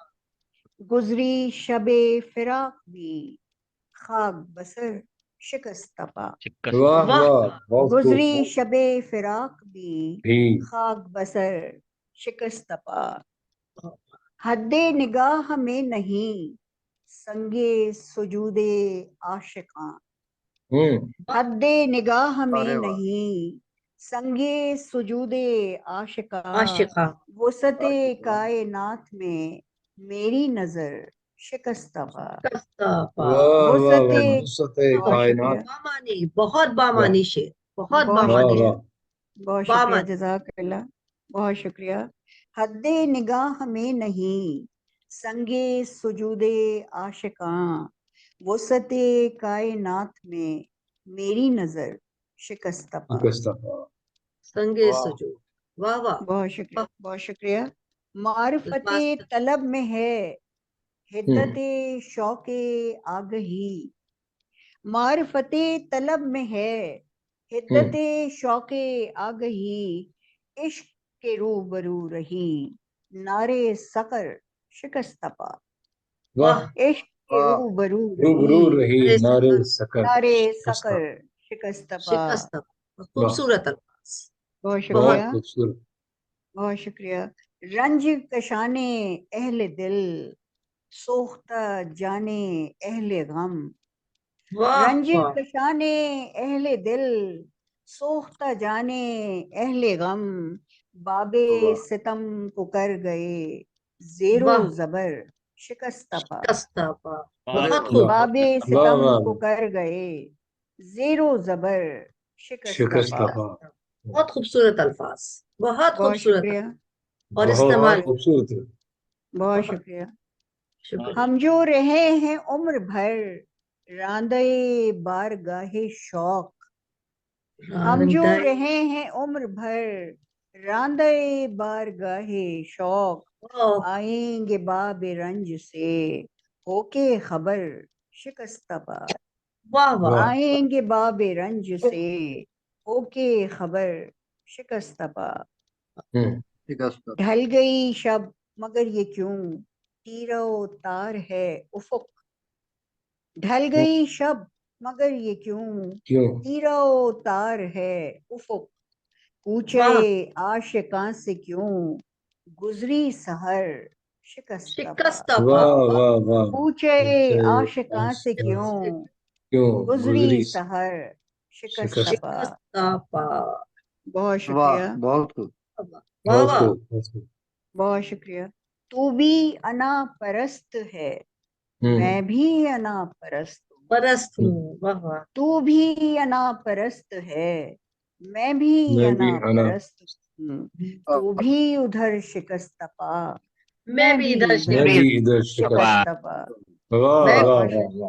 Speaker 3: गुजरी शबे फिराक भी खाक बसर शिकस्त पा।
Speaker 6: वाह
Speaker 8: वाह
Speaker 6: वाह बहुत खूब
Speaker 3: गुजरी शबे फिराक भी
Speaker 6: भी
Speaker 3: खाक बसर शिकस्त पा। हद्दे निगाह में नहीं संगे सुजूदे आशिकां। हद्दे निगाह में
Speaker 9: अरे वाह
Speaker 3: नहीं संगे सुजूदे आशिकां।
Speaker 8: आशिका।
Speaker 3: वसते कायनात में मेरी नजर शिकस्त पा।
Speaker 8: कस्ताफा।
Speaker 6: वाह वाह वाह
Speaker 3: वसते
Speaker 6: वसते
Speaker 3: बहुत
Speaker 6: कायनात
Speaker 3: शुक्रिया।
Speaker 8: बामानी। बहुत
Speaker 6: वाह
Speaker 8: बामानी शेर। बहुत
Speaker 3: बहुत
Speaker 6: वाह
Speaker 8: बामानी।
Speaker 3: शुक्रिया।
Speaker 6: वाह
Speaker 3: बहुत शुक्रिया
Speaker 8: बामानी।
Speaker 3: जज़ाकल्लाह। बहुत शुक्रिया। हद्दे निगाह में नहीं संगे सुजूदे आशिकां। वसते कायनात में मेरी नजर शिकस्त पा।
Speaker 6: शिकस्त पा
Speaker 8: संगे
Speaker 9: वाह
Speaker 8: सजो। वाह वाह।
Speaker 3: बहुत शुक्रिया। बहुत शुक्रिया। मारिफते
Speaker 8: अल्फाज
Speaker 3: तलब में है हिद्दते शौके आगही। मारिफते तलब में है हिद्दते शौके आगही। इश्क के रूबरू रही नारे सकर शिकस्त पा।
Speaker 6: वाह
Speaker 8: वाह।
Speaker 3: इश्क के
Speaker 9: वाह
Speaker 3: रूबरू
Speaker 6: रूबरू
Speaker 3: रही
Speaker 6: रही
Speaker 8: अरे
Speaker 6: नारे
Speaker 8: सकर
Speaker 6: सकर
Speaker 3: नारे
Speaker 6: शिकस्त
Speaker 3: सकर शिकस्त पा।
Speaker 8: शिकस्त।
Speaker 6: वाह
Speaker 8: खूबसूरत अल्फाज।
Speaker 3: बहुत
Speaker 6: बहुत
Speaker 3: शुक्रिया।
Speaker 6: खूबसूरत
Speaker 3: बहुत शुक्रिया। रंज कशाने अहले दिल सोख्ता जाने अहले गम।
Speaker 8: वाह
Speaker 3: रंज
Speaker 8: वाह।
Speaker 3: कशाने अहले दिल सोख्ता जाने अहले गम। बाबे
Speaker 9: वाह
Speaker 3: सितम को कर गए जेरो
Speaker 8: वाह।
Speaker 3: जबर शिकस्त पा।
Speaker 8: कस्ताफा।
Speaker 9: अरे
Speaker 8: बहुत
Speaker 9: वाह
Speaker 8: खूब।
Speaker 6: वाह
Speaker 3: बाबे
Speaker 6: वाह
Speaker 3: सितम
Speaker 6: वाह
Speaker 3: को कर गए जेरो जबर शिकस्त
Speaker 6: शिकस्त
Speaker 3: पा।
Speaker 6: पा
Speaker 8: बहुत खूबसूरत अल्फाज। बहुत
Speaker 3: बहुत
Speaker 8: खूबसूरत
Speaker 3: शुक्रिया।
Speaker 8: और
Speaker 6: बहुत
Speaker 8: इस्तेमाल।
Speaker 6: खूबसूरत
Speaker 3: बहुत
Speaker 8: बहुत
Speaker 3: शुक्रिया।
Speaker 8: शुक्रिया।
Speaker 3: हम जो रहे हैं उम्र भर रांदे बारगाहे शौक, हम जो
Speaker 8: रांदे
Speaker 3: रहे हैं उम्र भर, रांदे बारगाहे शौक, आएंगे बाबे रंज से होके खबर शिकस्त पा।
Speaker 8: वाह वाह
Speaker 6: वाह
Speaker 3: आएंगे बाबे रंज से होके खबर शिकस्त पा।
Speaker 9: शिकस्त
Speaker 3: ढल गई शब मगर ये क्यों तीरो तार है उफुक। ढल गई शब मगर ये क्यों
Speaker 6: क्यों
Speaker 3: तीरो तार है उफुक। पूछे
Speaker 8: वाह
Speaker 3: आशिकां से क्यों गुजरी सहर शिकस्त पा।
Speaker 8: शिकस्त पा
Speaker 6: वाह
Speaker 8: वाह
Speaker 6: वाह वाह
Speaker 3: पूछे
Speaker 6: पूछे
Speaker 3: आशिकां से
Speaker 6: आशिकां
Speaker 3: क्यों
Speaker 6: से क्यों
Speaker 3: गुजरी
Speaker 6: गुजरी
Speaker 3: सहर शिकस्त
Speaker 6: शिकस्त।
Speaker 3: पा।
Speaker 8: शिकस्त पा।
Speaker 3: बहुत
Speaker 9: वाह
Speaker 3: शुक्रिया,
Speaker 9: बहुत खूब।
Speaker 8: वाह
Speaker 6: बहुत
Speaker 8: वाह
Speaker 6: खूब बहुत खूब।
Speaker 3: बहुत शुक्रिया। तू भी अना परस्त है,
Speaker 6: हम्म
Speaker 3: मैं भी अना परस्त हूँ।
Speaker 8: परस्त हूँ। वाह वाह
Speaker 3: तू भी अना परस्त है, मैं भी
Speaker 6: मैं भी
Speaker 3: अना
Speaker 6: अना
Speaker 3: परस्त हूँ। तू भी उधर शिकस्त पा,
Speaker 8: मैं भी इधर
Speaker 6: मैं भी इधर शिकस्त।
Speaker 3: शिकस्त पा।
Speaker 6: वाह
Speaker 8: मैं
Speaker 6: वाह
Speaker 3: बहुत
Speaker 6: वाह
Speaker 3: शुक्रिया,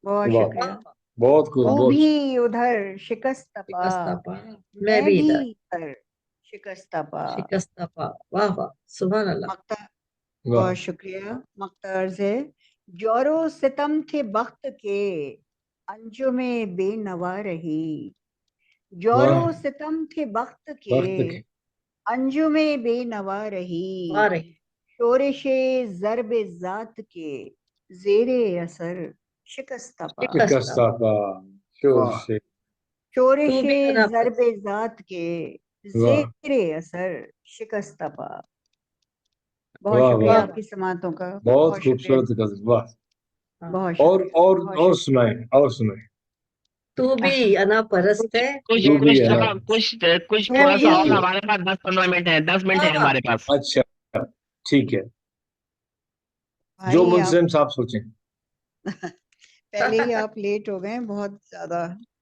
Speaker 6: वाह
Speaker 3: बहुत
Speaker 6: वाह
Speaker 3: शुक्रिया।
Speaker 6: बहुत खूब
Speaker 3: तू
Speaker 6: बहुत
Speaker 3: भी उधर शिकस्त पा,
Speaker 8: शिकस्त पा मैं
Speaker 3: मैं
Speaker 8: भी
Speaker 3: भी
Speaker 8: इधर
Speaker 3: इधर शिकस्त पा।
Speaker 8: शिकस्त पा। वाह वाह सुभान अल्लाह।
Speaker 3: मक्ता
Speaker 6: वाह।
Speaker 3: बहुत शुक्रिया। मक्ता अर्ज है, जोरो सितम थे बख्त के अंजुमे बेनवा रही। जोरो
Speaker 6: वाह
Speaker 3: सितम थे बख्त के
Speaker 6: वक्त के
Speaker 3: अंजुमे बेनवा रही।
Speaker 8: वाह रही
Speaker 3: शोरशे ज़र्ब जात के जेरे असर शिकस्त पा।
Speaker 8: शिकस्त
Speaker 6: शिकस्त
Speaker 8: पा।
Speaker 6: पा शोर
Speaker 9: वाह
Speaker 6: से।
Speaker 8: तू
Speaker 3: शोरशे
Speaker 8: भी अना
Speaker 3: ज़र्ब जात के
Speaker 6: वाह
Speaker 3: जेरे असर शिकस्त पा। बहुत
Speaker 6: वाह
Speaker 3: शुक्रिया
Speaker 6: वाह
Speaker 8: वाह
Speaker 3: आपकी समातों का,
Speaker 6: बहुत
Speaker 3: बहुत शुक्रिया,
Speaker 6: खूबसूरत गजल। वाह
Speaker 8: हाँ।
Speaker 3: बहुत
Speaker 6: और
Speaker 3: शुक्रिया,
Speaker 6: और
Speaker 3: बहुत
Speaker 6: और
Speaker 3: शुक्रिया।
Speaker 6: सुनाए और सुनाए।
Speaker 8: तू भी अना परस्त है
Speaker 5: कुछ
Speaker 6: तू भी
Speaker 5: कुछ
Speaker 6: है ना।
Speaker 5: थोड़ा कुछ कुछ
Speaker 8: मैं
Speaker 5: थोड़ा
Speaker 8: भी
Speaker 5: सा और
Speaker 8: अना।
Speaker 5: हमारे पास 10-15 मिनट है, 10 मिनट
Speaker 8: वाह
Speaker 5: है
Speaker 8: वाह
Speaker 5: हमारे पास।
Speaker 6: अच्छा ठीक है, जो
Speaker 3: भाई आप
Speaker 6: मुंसलिम साहब सोचें।
Speaker 3: पहले ही आप लेट हो गए बहुत ज्यादा।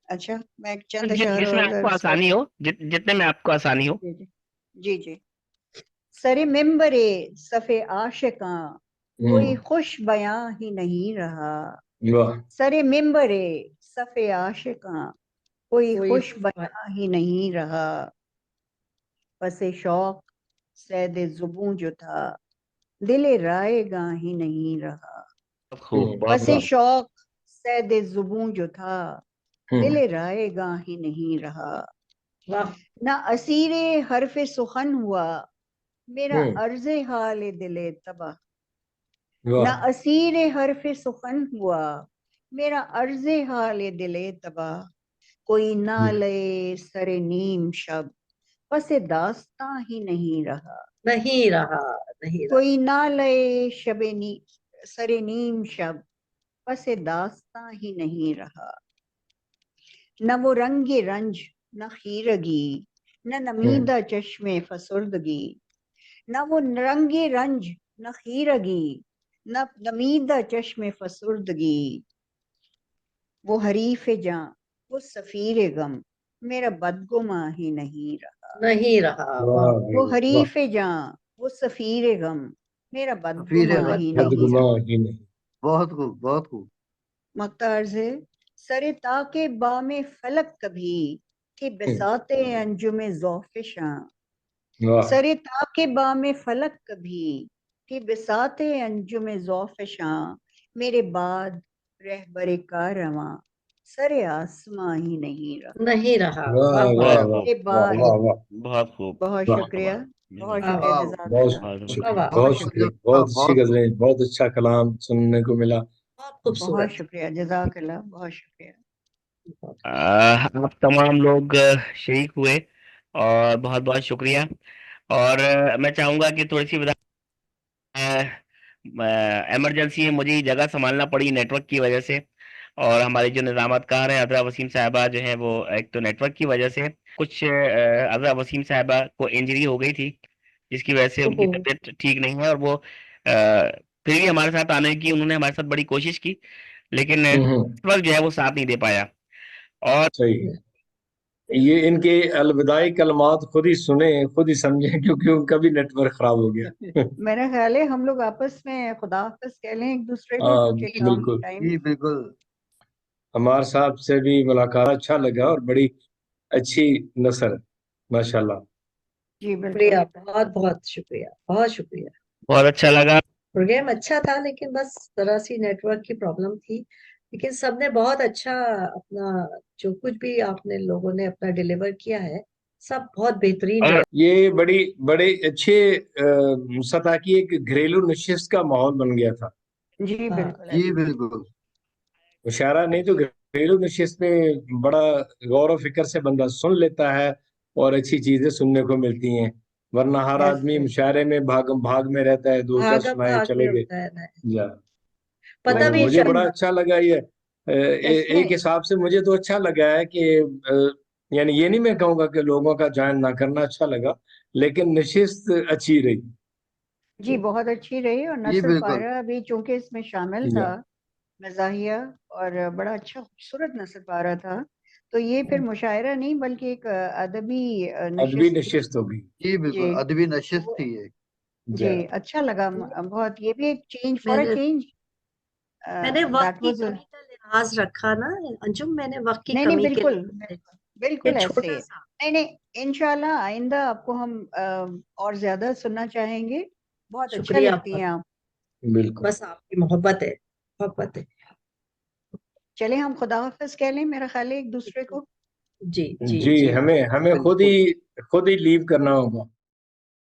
Speaker 3: अच्छा, मैं चंद अशआर
Speaker 5: जिसमें
Speaker 3: और
Speaker 5: आपको
Speaker 3: अर्ज कर।
Speaker 5: आसानी हो, जितने में आपको आसानी हो।
Speaker 3: जी जी जी जी। सरे मिंबरे सफ़े आशिकां कोई खुश बयां ही नहीं रहा।
Speaker 6: वाह
Speaker 3: सरे मिंबरे सफ़े आशिकां कोई
Speaker 8: कोई
Speaker 3: खुश बयां ही नहीं रहा। पसे शौक सैद जुबूं जो था दिल रायगां ही नहीं रहा।
Speaker 5: खूब बहुत
Speaker 3: पसे
Speaker 5: खूब।
Speaker 3: शौक सैद जुबूं जो था दिल
Speaker 6: हम्म
Speaker 3: रायगां ही नहीं रहा।
Speaker 8: वाह
Speaker 3: ना असीरे हरफे सुखन हुआ मेरा
Speaker 6: हम्म
Speaker 3: अर्ज़े हाल दिले तबा। न
Speaker 6: वाह
Speaker 3: असीर हरफ सुखन हुआ मेरा अर्ज़े हाल दिले तबा। कोई नाले सरे नीम शब पसे दास्तां ही नहीं रहा।
Speaker 8: नहीं रहा नहीं रहा।
Speaker 3: कोई नाले शबे नी सरे नीम शब पसे दास्तां ही नहीं रहा। न वो रंगे रंज न खीरगी न नमीदा चश्मे फसुर्दगी। न वो रंगे रंज न खीरगी न नमीदा चश्मे फसुर्दगी। वो हरीफ जां वो सफीर गम मेरा बदगुमा ही नहीं रहा।
Speaker 8: नहीं रहा।
Speaker 6: वाह
Speaker 8: वाह
Speaker 3: वो
Speaker 6: वाह
Speaker 3: हरीफ जां वो सफीर गम मेरा
Speaker 9: फिर
Speaker 3: बदगुमा ही नहीं
Speaker 6: बदगुमा
Speaker 3: रहा।
Speaker 6: ही नहीं।
Speaker 9: बहुत खूब बहुत खूब।
Speaker 3: मक्तार्ज है, सरे ताके बामे फलक कभी कि बिसाते अंजुमे ज़ौफ़िशां।
Speaker 6: वाह
Speaker 3: सरे ताके बामे फलक कभी कि बिसाते अंजुमे ज़ौफ़िशां। मेरे बाद रहबरे कारवां सरे आसमां ही नहीं रहा।
Speaker 8: नहीं रहा।
Speaker 6: वाह
Speaker 8: वाह
Speaker 6: वाह
Speaker 8: वाह
Speaker 6: वाह
Speaker 3: मेरे
Speaker 6: वाह
Speaker 3: बाद
Speaker 6: वाह वाह
Speaker 5: बहुत खूब।
Speaker 3: बहुत
Speaker 6: वाह
Speaker 3: शुक्रिया, बहुत
Speaker 5: वाह
Speaker 3: शुक्रिया,
Speaker 9: वाह
Speaker 6: बहुत
Speaker 3: जज़ाकल्लाह,
Speaker 5: बहुत
Speaker 6: शुक्रिया
Speaker 8: वाह
Speaker 3: बहुत
Speaker 6: बहुत
Speaker 3: शुक्रिया,
Speaker 6: शुक्रिया। बहुत अच्छी
Speaker 9: बहुत खूब।
Speaker 6: गजलें, बहुत अच्छा कलाम सुनने को मिला।
Speaker 8: बहुत
Speaker 3: बहुत
Speaker 8: खूबसूरत।
Speaker 3: शुक्रिया, जज़ाकल्लाह, बहुत शुक्रिया।
Speaker 5: आप तमाम लोग शरीक हुए और बहुत बहुत शुक्रिया। और मैं चाहूंगा कि थोड़ी सी इमरजेंसी में मुझे ये जगह संभालना पड़ी नेटवर्क की वजह से। और हमारी जो निजामतकार है अज़रा वसीम साहिबा जो है वो एक तो नेटवर्क की वजह से कुछ अज़रा वसीम साहिबा को इंजरी हो गई थी, जिसकी वजह से उनकी
Speaker 8: ओहो
Speaker 5: तबीयत ठीक नहीं है। और वो फिर भी हमारे साथ आने की उन्होंने हमारे साथ बड़ी कोशिश की, लेकिन नेटवर्क जो है वो साथ नहीं दे पाया। और
Speaker 6: सही। ये इनके अलविदाई कलमात खुद ही सुने खुद ही समझे, क्योंकि उनका भी नेटवर्क खराब हो गया।
Speaker 3: मेरा ख्याल है हम लोग आपस में खुदा हाफिज कह लें एक दूसरे को,
Speaker 6: हाँ
Speaker 3: क्योंकि काम
Speaker 6: बिल्कुल।
Speaker 3: टाइम।
Speaker 9: जी बिल्कुल।
Speaker 6: अमार साहब से भी मुलाकात अच्छा लगा और बड़ी अच्छी नस्ल है, माशाल्लाह।
Speaker 3: जी
Speaker 8: शुक्रिया,
Speaker 3: बिल्कुल।
Speaker 8: बहुत बहुत शुक्रिया, बहुत शुक्रिया।
Speaker 5: बहुत अच्छा लगा।
Speaker 8: प्रोग्राम अच्छा था, लेकिन बस जरा सी नेटवर्क की प्रॉब्लम थी, लेकिन सबने बहुत अच्छा अपना, जो कुछ भी आपने लोगों ने अपना डिलीवर किया है, सब बहुत बेहतरीन रहा।
Speaker 6: और ये बड़ी बड़े अच्छे सतह की एक घरेलू नशिस्त का माहौल बन गया था।
Speaker 3: जी
Speaker 8: हाँ,
Speaker 3: बिल्कुल।
Speaker 9: जी बिल्कुल।
Speaker 6: मुशायरा नहीं तो घरेलू नशिस्त में बड़ा गौर फिक्र से बंदा सुन लेता है और अच्छी चीजें सुनने को मिलती हैं, वरना हर
Speaker 3: यस
Speaker 6: आदमी मुशायरे में भाग में रहता है, दो चार
Speaker 8: भागम
Speaker 6: सुनाए
Speaker 8: भाग में
Speaker 6: चले गए
Speaker 8: होता है ना,
Speaker 6: जा।
Speaker 8: पता
Speaker 6: तो
Speaker 8: भी
Speaker 6: मुझे
Speaker 8: चल।
Speaker 6: बड़ा अच्छा लगा ये
Speaker 3: इसमें
Speaker 6: एक हिसाब से मुझे तो अच्छा लगा है कि यानी ये नहीं मैं कहूंगा कि लोगों का ज्वाइन ना करना अच्छा लगा, लेकिन नशिस्त अच्छी रही।
Speaker 3: जी बहुत अच्छी रही, और
Speaker 9: जी
Speaker 3: नसर
Speaker 9: बिल्कुल।
Speaker 3: पारा भी चूंकि इसमें शामिल
Speaker 6: जा।
Speaker 3: था, मज़ाहिया, और बड़ा अच्छा खूबसूरत नसर पारा था। तो ये फिर मुशायरा नहीं बल्कि एक अदबी
Speaker 6: अदबी
Speaker 3: नशिस्त थी।
Speaker 6: नशिस्त होगी।
Speaker 9: जी बिल्कुल,
Speaker 3: जी
Speaker 9: अदबी नशिस्त
Speaker 3: वो-
Speaker 9: थी ये।
Speaker 6: जा।
Speaker 3: जी अच्छा लगा बहुत। ये भी एक चेंज फॉर अ
Speaker 8: मैंने
Speaker 3: चेंज,
Speaker 8: मैंने वक्त
Speaker 3: दैट
Speaker 8: की
Speaker 3: वाज।
Speaker 8: कमी का लिहाज रखा ना अंजुम, मैंने वक्त की
Speaker 3: नहीं नहीं
Speaker 8: कमी के
Speaker 3: बिल्कुल
Speaker 8: लिहाज से ये
Speaker 3: बिल्कुल ऐसे
Speaker 8: छोटा
Speaker 3: ही।
Speaker 8: सा।
Speaker 3: नहीं नहीं, इंशाल्लाह आइंदा आपको हम और ज्यादा सुनना चाहेंगे। बहुत अच्छा
Speaker 8: शुक्रिया
Speaker 3: लिखती
Speaker 8: बहुत,
Speaker 3: हैं आप।
Speaker 6: बिल्कुल।
Speaker 8: बस आपकी मोहब्बत है, मोहब्बत है।
Speaker 3: चले हम खुदा हाफिज कह लें, मेरा ख्याल है एक दूसरे को।
Speaker 8: जी जी
Speaker 6: जी
Speaker 8: जी।
Speaker 6: हमें हमें
Speaker 9: बिल्कुल।
Speaker 6: खुद ही लीव करना होगा।